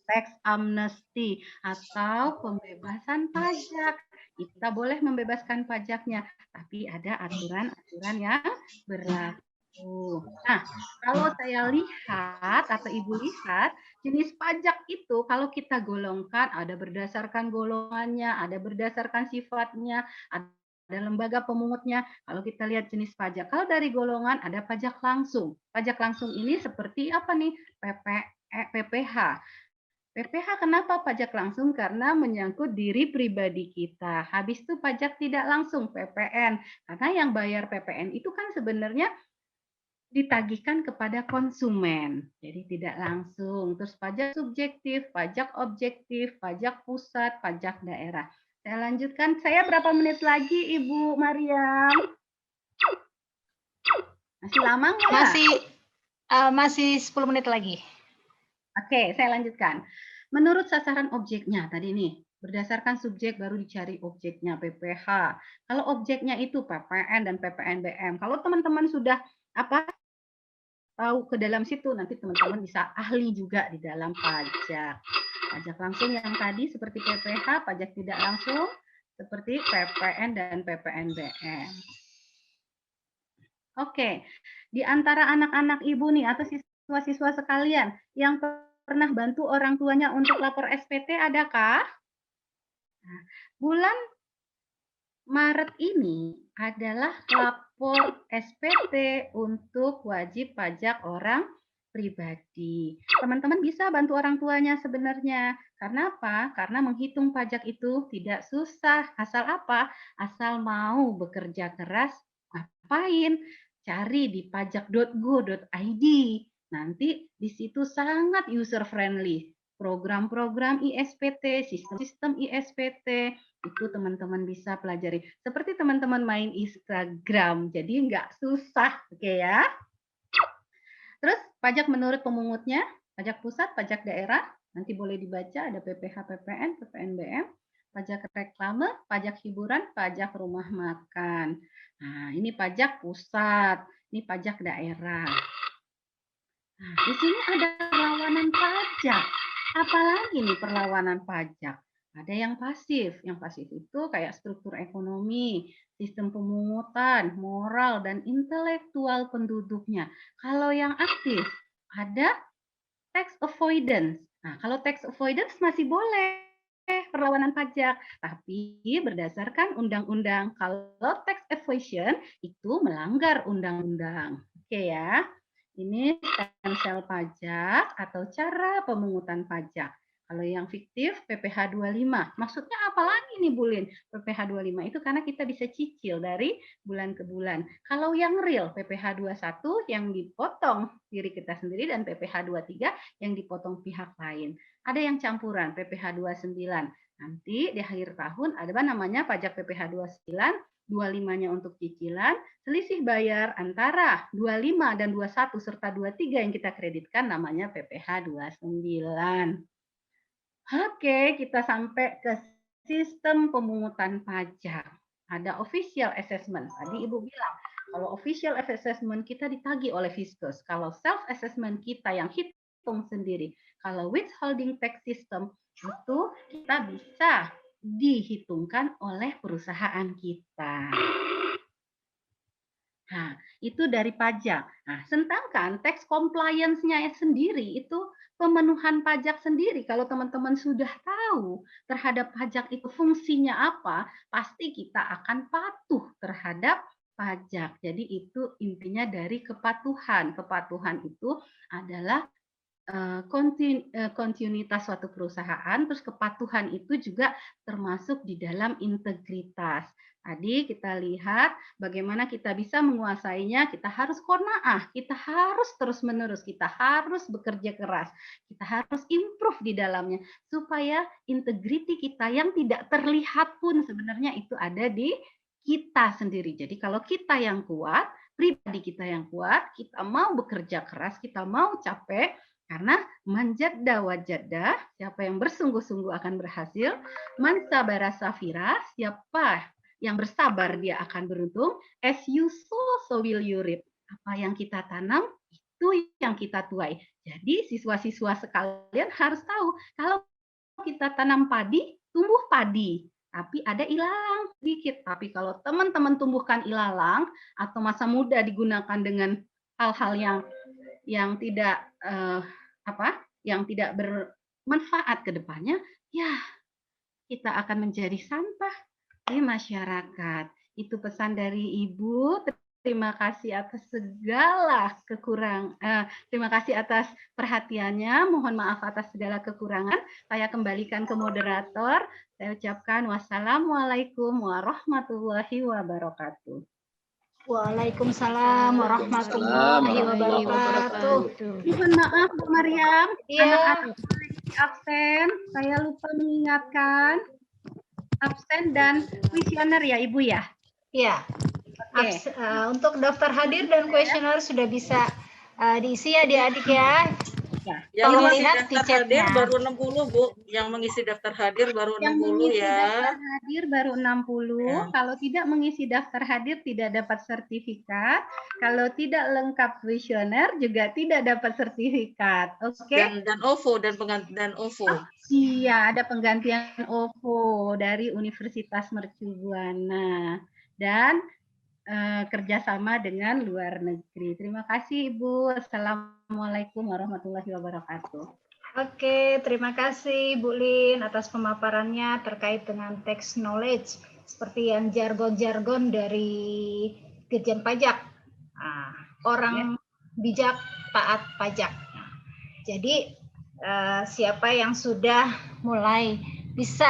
Tax amnesty atau pembebasan pajak. Kita boleh membebaskan pajaknya, tapi ada aturan-aturan yang berlaku. Nah, kalau saya lihat atau Ibu lihat, jenis pajak itu kalau kita golongkan, ada berdasarkan golongannya, ada berdasarkan sifatnya, ada lembaga pemungutnya. Kalau kita lihat jenis pajak, kalau dari golongan ada pajak langsung. Pajak langsung ini seperti apa nih? PPH. PPH kenapa pajak langsung? Karena menyangkut diri pribadi kita. Habis itu pajak tidak langsung PPN. Karena yang bayar PPN itu kan sebenarnya ditagihkan kepada konsumen. Jadi tidak langsung. Terus pajak subjektif, pajak objektif, pajak pusat, pajak daerah. Saya lanjutkan. Saya berapa menit lagi, Ibu Mariam? Masih lama nggak? Masih 10 menit lagi. Oke, saya lanjutkan. Menurut sasaran objeknya tadi nih, berdasarkan subjek baru dicari objeknya PPh. Kalau objeknya itu PPN dan PPNBM. Kalau teman-teman sudah tahu ke dalam situ, nanti teman-teman bisa ahli juga di dalam pajak. Pajak langsung yang tadi seperti PPh, pajak tidak langsung seperti PPN dan PPNBM. Oke, di antara anak-anak ibu nih atau siswa-siswa sekalian yang pernah bantu orang tuanya untuk lapor SPT adakah? Nah, bulan Maret ini adalah lapor SPT untuk wajib pajak orang pribadi. Teman-teman bisa bantu orang tuanya sebenarnya. Karena apa? Karena menghitung pajak itu tidak susah. Asal apa? Asal mau bekerja keras, ngapain? Cari di pajak.go.id. Nanti di situ sangat user friendly. Program-program ISPT, sistem-sistem ISPT, itu teman-teman bisa pelajari. Seperti teman-teman main Instagram, jadi nggak susah, oke ya. Terus pajak menurut pemungutnya, pajak pusat, pajak daerah, nanti boleh dibaca ada PPh, PPN, PPNBM, pajak reklame, pajak hiburan, pajak rumah makan. Nah, ini pajak pusat, ini pajak daerah. Nah, di sini ada perlawanan pajak. Apalagi nih perlawanan pajak? Ada yang pasif. Yang pasif itu kayak struktur ekonomi, sistem pemungutan, moral, dan intelektual penduduknya. Kalau yang aktif, ada tax avoidance. Nah, kalau tax avoidance masih boleh perlawanan pajak, tapi berdasarkan undang-undang. Kalau tax evasion itu melanggar undang-undang. Oke ya. Ini stempel pajak atau cara pemungutan pajak. Kalau yang fiktif PPh 25. Maksudnya apa lagi nih Bu Lin? PPh 25 itu karena kita bisa cicil dari bulan ke bulan. Kalau yang real PPh 21 yang dipotong diri kita sendiri dan PPh 23 yang dipotong pihak lain. Ada yang campuran PPh 29. Nanti di akhir tahun ada namanya pajak PPh 29. 25-nya untuk cicilan, selisih bayar antara 25 dan 21 serta 23 yang kita kreditkan namanya PPh 29. Oke, kita sampai ke sistem pemungutan pajak. Ada official assessment. Tadi Ibu bilang, kalau official assessment kita ditagih oleh Fiskus. Kalau self assessment kita yang hitung sendiri. Kalau withholding tax system itu kita bisa dihitungkan oleh perusahaan kita. Nah, itu dari pajak. Nah, sedangkan tax compliance-nya sendiri itu pemenuhan pajak sendiri. Kalau teman-teman sudah tahu terhadap pajak itu fungsinya apa, pasti kita akan patuh terhadap pajak. Jadi itu intinya dari kepatuhan. Kepatuhan itu adalah kontinuitas suatu perusahaan, terus kepatuhan itu juga termasuk di dalam integritas. Tadi kita lihat bagaimana kita bisa menguasainya, kita harus qanaah, kita harus terus-menerus, kita harus bekerja keras, kita harus improve di dalamnya, supaya integriti kita yang tidak terlihat pun sebenarnya itu ada di kita sendiri. Jadi kalau kita yang kuat, pribadi kita yang kuat, kita mau bekerja keras, kita mau capek, karena manjadda wajadda, siapa yang bersungguh-sungguh akan berhasil. Man sabara safira, siapa yang bersabar dia akan beruntung. As you sow, so will you reap. Apa yang kita tanam, itu yang kita tuai. Jadi siswa-siswa sekalian harus tahu, kalau kita tanam padi, tumbuh padi. Tapi ada ilalang sedikit. Tapi kalau teman-teman tumbuhkan ilalang, atau masa muda digunakan dengan hal-hal yang tidak yang tidak bermanfaat ke depannya, ya kita akan menjadi sampah di masyarakat. Itu pesan dari Ibu. Terima kasih atas segala terima kasih atas perhatiannya. Mohon maaf atas segala kekurangan. Saya kembalikan ke moderator. Saya ucapkan wassalamualaikum warahmatullahi wabarakatuh. Waalaikumsalam warahmatullahi wabarakatuh. Mohon maaf Bu Mariam, Iya. anak-anak absen. Saya lupa mengingatkan absen dan kuesioner ya Ibu ya. Iya. Oke. Untuk daftar hadir dan kuesioner sudah bisa diisi ya adik-adik ya. Yang Tolong mengisi lihat di daftar hadir chatnya. baru 60 Bu. Yang mengisi daftar hadir baru Yang 60 mengisi ya. daftar hadir baru 60. Kalau tidak mengisi daftar hadir tidak dapat sertifikat. Kalau tidak lengkap kuesioner juga tidak dapat sertifikat. Oke? Dan OVO dan penggantian OVO. Iya, ada penggantian OVO dari Universitas Mercu Buana dan kerjasama dengan luar negeri. Terima kasih Ibu. Assalamualaikum warahmatullahi wabarakatuh. Oke, terima kasih Bu Lin atas pemaparannya terkait dengan tax knowledge seperti yang jargon-jargon dari Dirjen Pajak. Orang bijak taat pajak. Jadi siapa yang sudah mulai bisa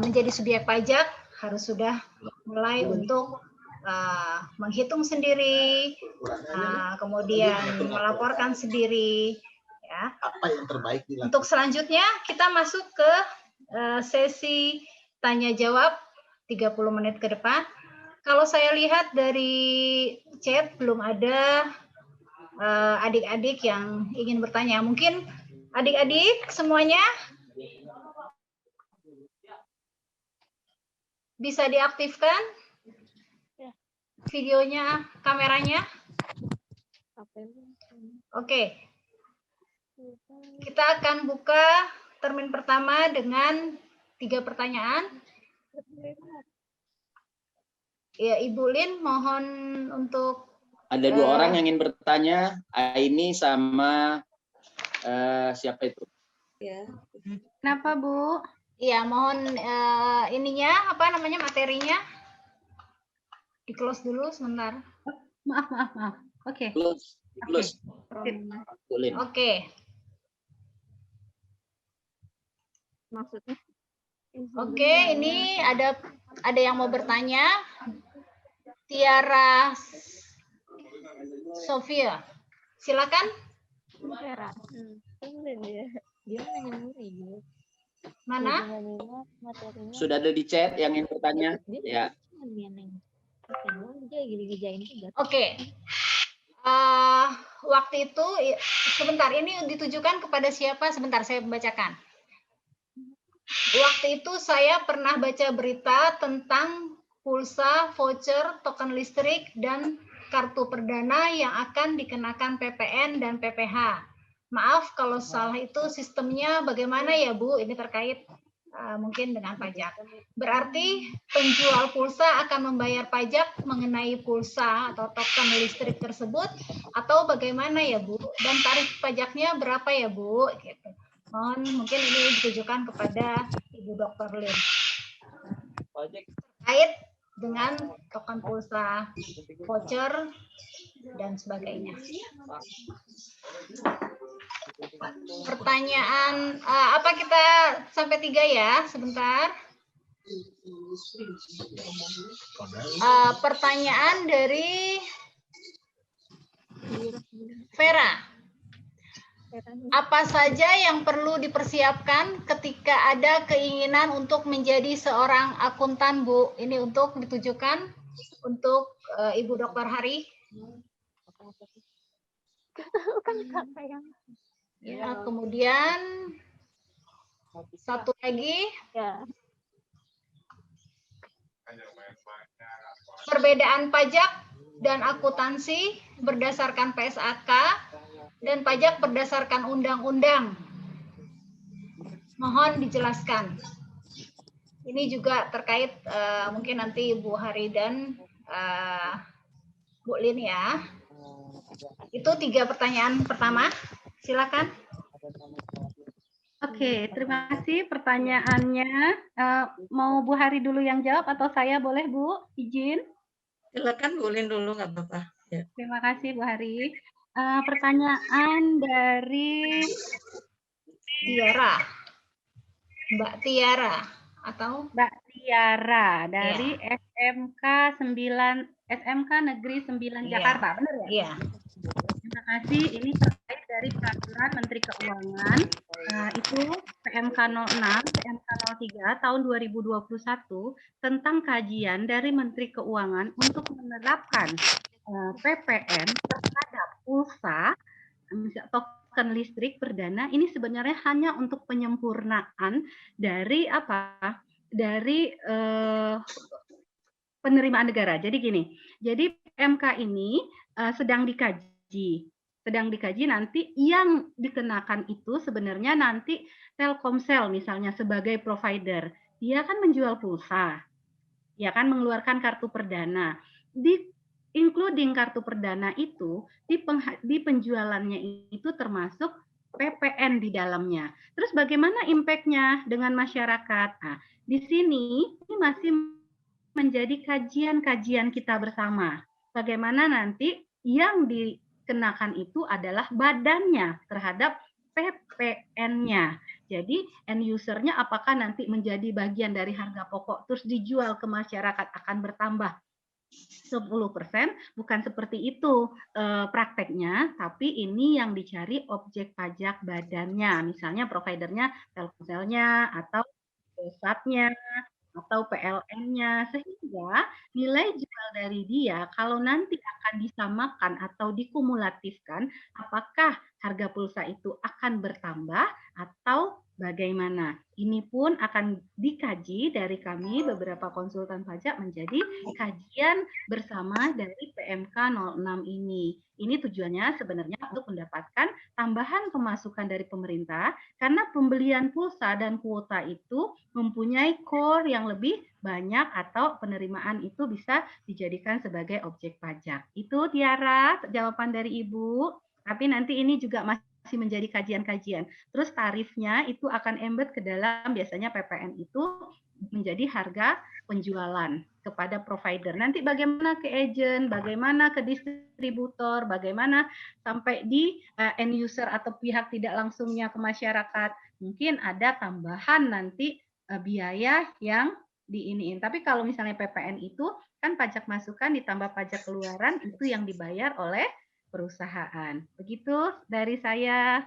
menjadi subjek pajak harus sudah mulai untuk menghitung sendiri, kemudian melaporkan sendiri. Ya. Apa yang terbaik dilakukan? Untuk selanjutnya kita masuk ke sesi tanya jawab 30 menit ke depan. Kalau saya lihat dari chat belum ada adik-adik yang ingin bertanya. Mungkin adik-adik semuanya bisa diaktifkan videonya, kameranya. Oke. Kita akan buka termin pertama dengan 3 pertanyaan. Ya, Ibu Lin, mohon untuk Ada 2 orang yang ingin bertanya, Aini sama siapa itu? Ya. Kenapa Bu? Ya, mohon ininya apa namanya materinya di close dulu sebentar. Maaf. Oke. Close. Oke. Maksudnya? Oke, ini ada yang mau bertanya. Tiara Sofia, silakan. Tiara. Dia nanya Mana? Sudah ada di chat yang ingin bertanya? Ya. Oke. Waktu itu sebentar, ini ditujukan kepada siapa? Sebentar saya membacakan. Waktu itu saya pernah baca berita tentang pulsa, voucher, token listrik, dan kartu perdana yang akan dikenakan PPN dan PPh. Maaf kalau salah itu sistemnya bagaimana ya Bu? Ini terkait mungkin dengan pajak. Berarti penjual pulsa akan membayar pajak mengenai pulsa atau token listrik tersebut atau bagaimana ya Bu? Dan tarif pajaknya berapa ya Bu? Gitu. Mohon mungkin ini ditujukan kepada Ibu Dr. Lin. Terkait dengan token pulsa, voucher, dan sebagainya. Pertanyaan, apa kita sampai 3 ya? Sebentar. Pertanyaan dari Vera. Apa saja yang perlu dipersiapkan ketika ada keinginan untuk menjadi seorang akuntan, Bu? Ini untuk ditujukan untuk Ibu Dr. Hari. Ya, kemudian satu lagi. Perbedaan pajak dan akuntansi berdasarkan PSAK dan pajak berdasarkan undang-undang. Mohon dijelaskan. Ini juga terkait mungkin nanti Bu Hari dan Bu Lin ya. Itu 3 pertanyaan pertama. Silakan. Oke, terima kasih pertanyaannya. Mau Bu Hari dulu yang jawab atau saya boleh Bu? Izin. Silakan Bu Lin dulu, nggak apa-apa. Ya. Terima kasih Bu Hari. Pertanyaan dari Tiara, Mbak Tiara atau Mbak Tiara dari SMK 9 SMK Negeri 9 Iya. Jakarta, benar ya? Iya. Terima kasih. Ini terkait dari peraturan Menteri Keuangan itu PMK 06, PMK 03 tahun 2021 tentang kajian dari Menteri Keuangan untuk menerapkan PPN terhadap pulsa token listrik perdana. Ini sebenarnya hanya untuk penyempurnaan dari apa? Dari penerimaan negara. Jadi gini, jadi PMK ini sedang dikaji nanti yang dikenakan itu sebenarnya nanti Telkomsel misalnya sebagai provider, dia kan menjual pulsa, ya kan mengeluarkan kartu perdana. Including kartu perdana itu di penjualannya itu termasuk PPN di dalamnya. Terus bagaimana impact-nya dengan masyarakat? Nah, di sini ini masih menjadi kajian-kajian kita bersama. Bagaimana nanti yang dikenakan itu adalah badannya terhadap PPN-nya. Jadi end user-nya apakah nanti menjadi bagian dari harga pokok terus dijual ke masyarakat akan bertambah 10%, bukan seperti itu prakteknya, tapi ini yang dicari objek pajak badannya, misalnya providernya Telkomselnya atau pusatnya atau PLN-nya, sehingga nilai jual dari dia kalau nanti akan disamakan atau dikumulatifkan, apakah harga pulsa itu akan bertambah atau bagaimana. Ini pun akan dikaji dari kami beberapa konsultan pajak menjadi kajian bersama dari PMK 06 ini. Ini tujuannya sebenarnya untuk mendapatkan tambahan pemasukan dari pemerintah karena pembelian pulsa dan kuota itu mempunyai core yang lebih banyak atau penerimaan itu bisa dijadikan sebagai objek pajak. Itu Tiara, jawaban dari Ibu. Tapi nanti ini juga masih menjadi kajian-kajian. Terus tarifnya itu akan embed ke dalam biasanya PPN itu menjadi harga penjualan kepada provider. Nanti bagaimana ke agent, bagaimana ke distributor, bagaimana sampai di end user atau pihak tidak langsungnya ke masyarakat. Mungkin ada tambahan nanti biaya yang diiniin. Tapi kalau misalnya PPN itu kan pajak masukan ditambah pajak keluaran itu yang dibayar oleh perusahaan. Begitu dari saya,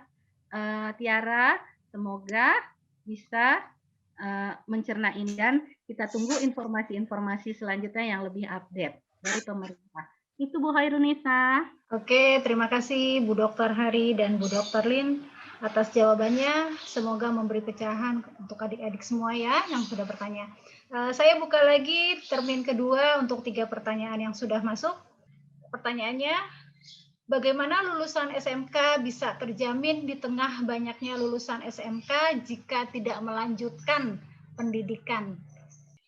Tiara. Semoga bisa mencerna ini dan kita tunggu informasi-informasi selanjutnya yang lebih update dari pemerintah. Itu Bu Hairunisa. Oke, terima kasih Bu Dr. Hari dan Bu Dr. Lin atas jawabannya. Semoga memberi pencerahan untuk adik-adik semua ya yang sudah bertanya. Saya buka lagi termin kedua untuk 3 pertanyaan yang sudah masuk. Pertanyaannya, bagaimana lulusan SMK bisa terjamin di tengah banyaknya lulusan SMK jika tidak melanjutkan pendidikan?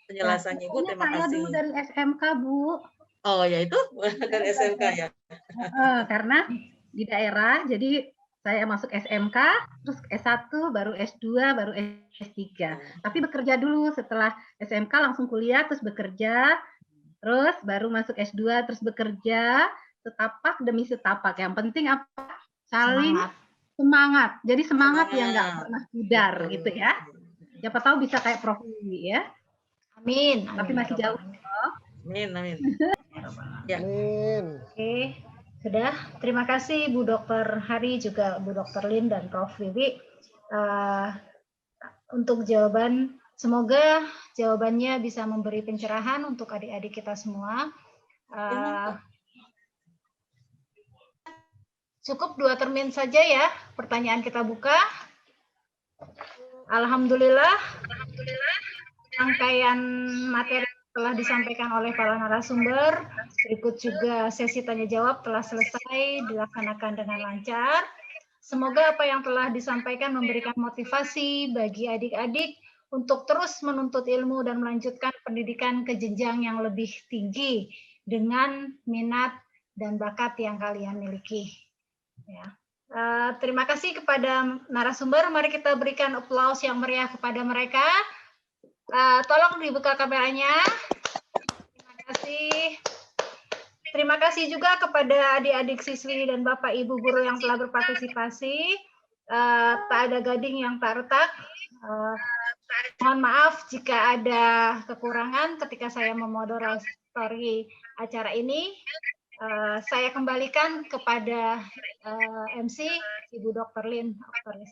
Penjelasannya Ibu, terima kasih. Saya dulu dari SMK, Bu. Oh ya, itu dari SMK ya. Karena di daerah, jadi saya masuk SMK, terus S1, baru S2, baru S3. Tapi bekerja dulu setelah SMK langsung kuliah, terus bekerja, terus baru masuk S2, terus bekerja, setapak demi setapak. Yang penting apa? Saling semangat. Jadi semangat yang nggak pernah pudar gitu ya. Siapa tahu bisa kayak Prof. Wiwi ya. Amin. Tapi masih jauh. Amin, amin. Ya. Oke, sudah. Terima kasih Bu Dr. Hari, juga Bu Dr. Lin dan Prof. Wiwi untuk jawaban. Semoga jawabannya bisa memberi pencerahan untuk adik-adik kita semua. Cukup 2 termin saja ya, pertanyaan kita buka. Alhamdulillah, rangkaian materi telah disampaikan oleh para narasumber. Berikut juga sesi tanya jawab telah selesai dilaksanakan dengan lancar. Semoga apa yang telah disampaikan memberikan motivasi bagi adik-adik untuk terus menuntut ilmu dan melanjutkan pendidikan ke jenjang yang lebih tinggi dengan minat dan bakat yang kalian miliki. Ya. Terima kasih kepada narasumber. Mari kita berikan aplaus yang meriah kepada mereka. Tolong dibuka kameranya. Terima kasih. Terima kasih juga kepada adik-adik siswi dan Bapak Ibu guru yang telah berpartisipasi. Tak ada gading yang tak retak. Mohon maaf jika ada kekurangan ketika saya mengintroduksi acara ini. Saya kembalikan kepada MC Ibu Dr. Lin Oktoris.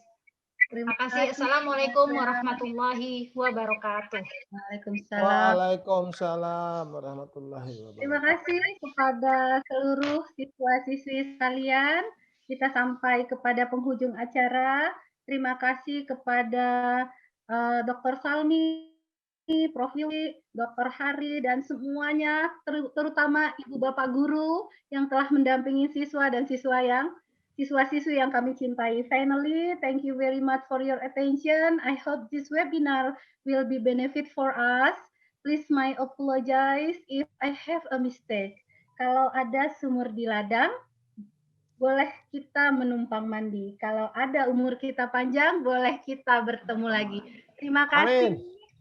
Terima kasih. Assalamualaikum warahmatullahi wabarakatuh. Waalaikumsalam. Waalaikumsalam warahmatullahi wabarakatuh. Terima kasih kepada seluruh siswa-siswi sekalian. Kita sampai kepada penghujung acara. Terima kasih kepada Dr. Salmi, Prof. Willy, Dr. Hari, dan semuanya, terutama Ibu Bapak Guru yang telah mendampingi siswa dan siswa-siswi yang kami cintai. Finally, thank you very much for your attention. I hope this webinar will be benefit for us. Please my apologize if I have a mistake. Kalau ada sumur di ladang, boleh kita menumpang mandi. Kalau ada umur kita panjang, boleh kita bertemu lagi. Terima kasih. Amin.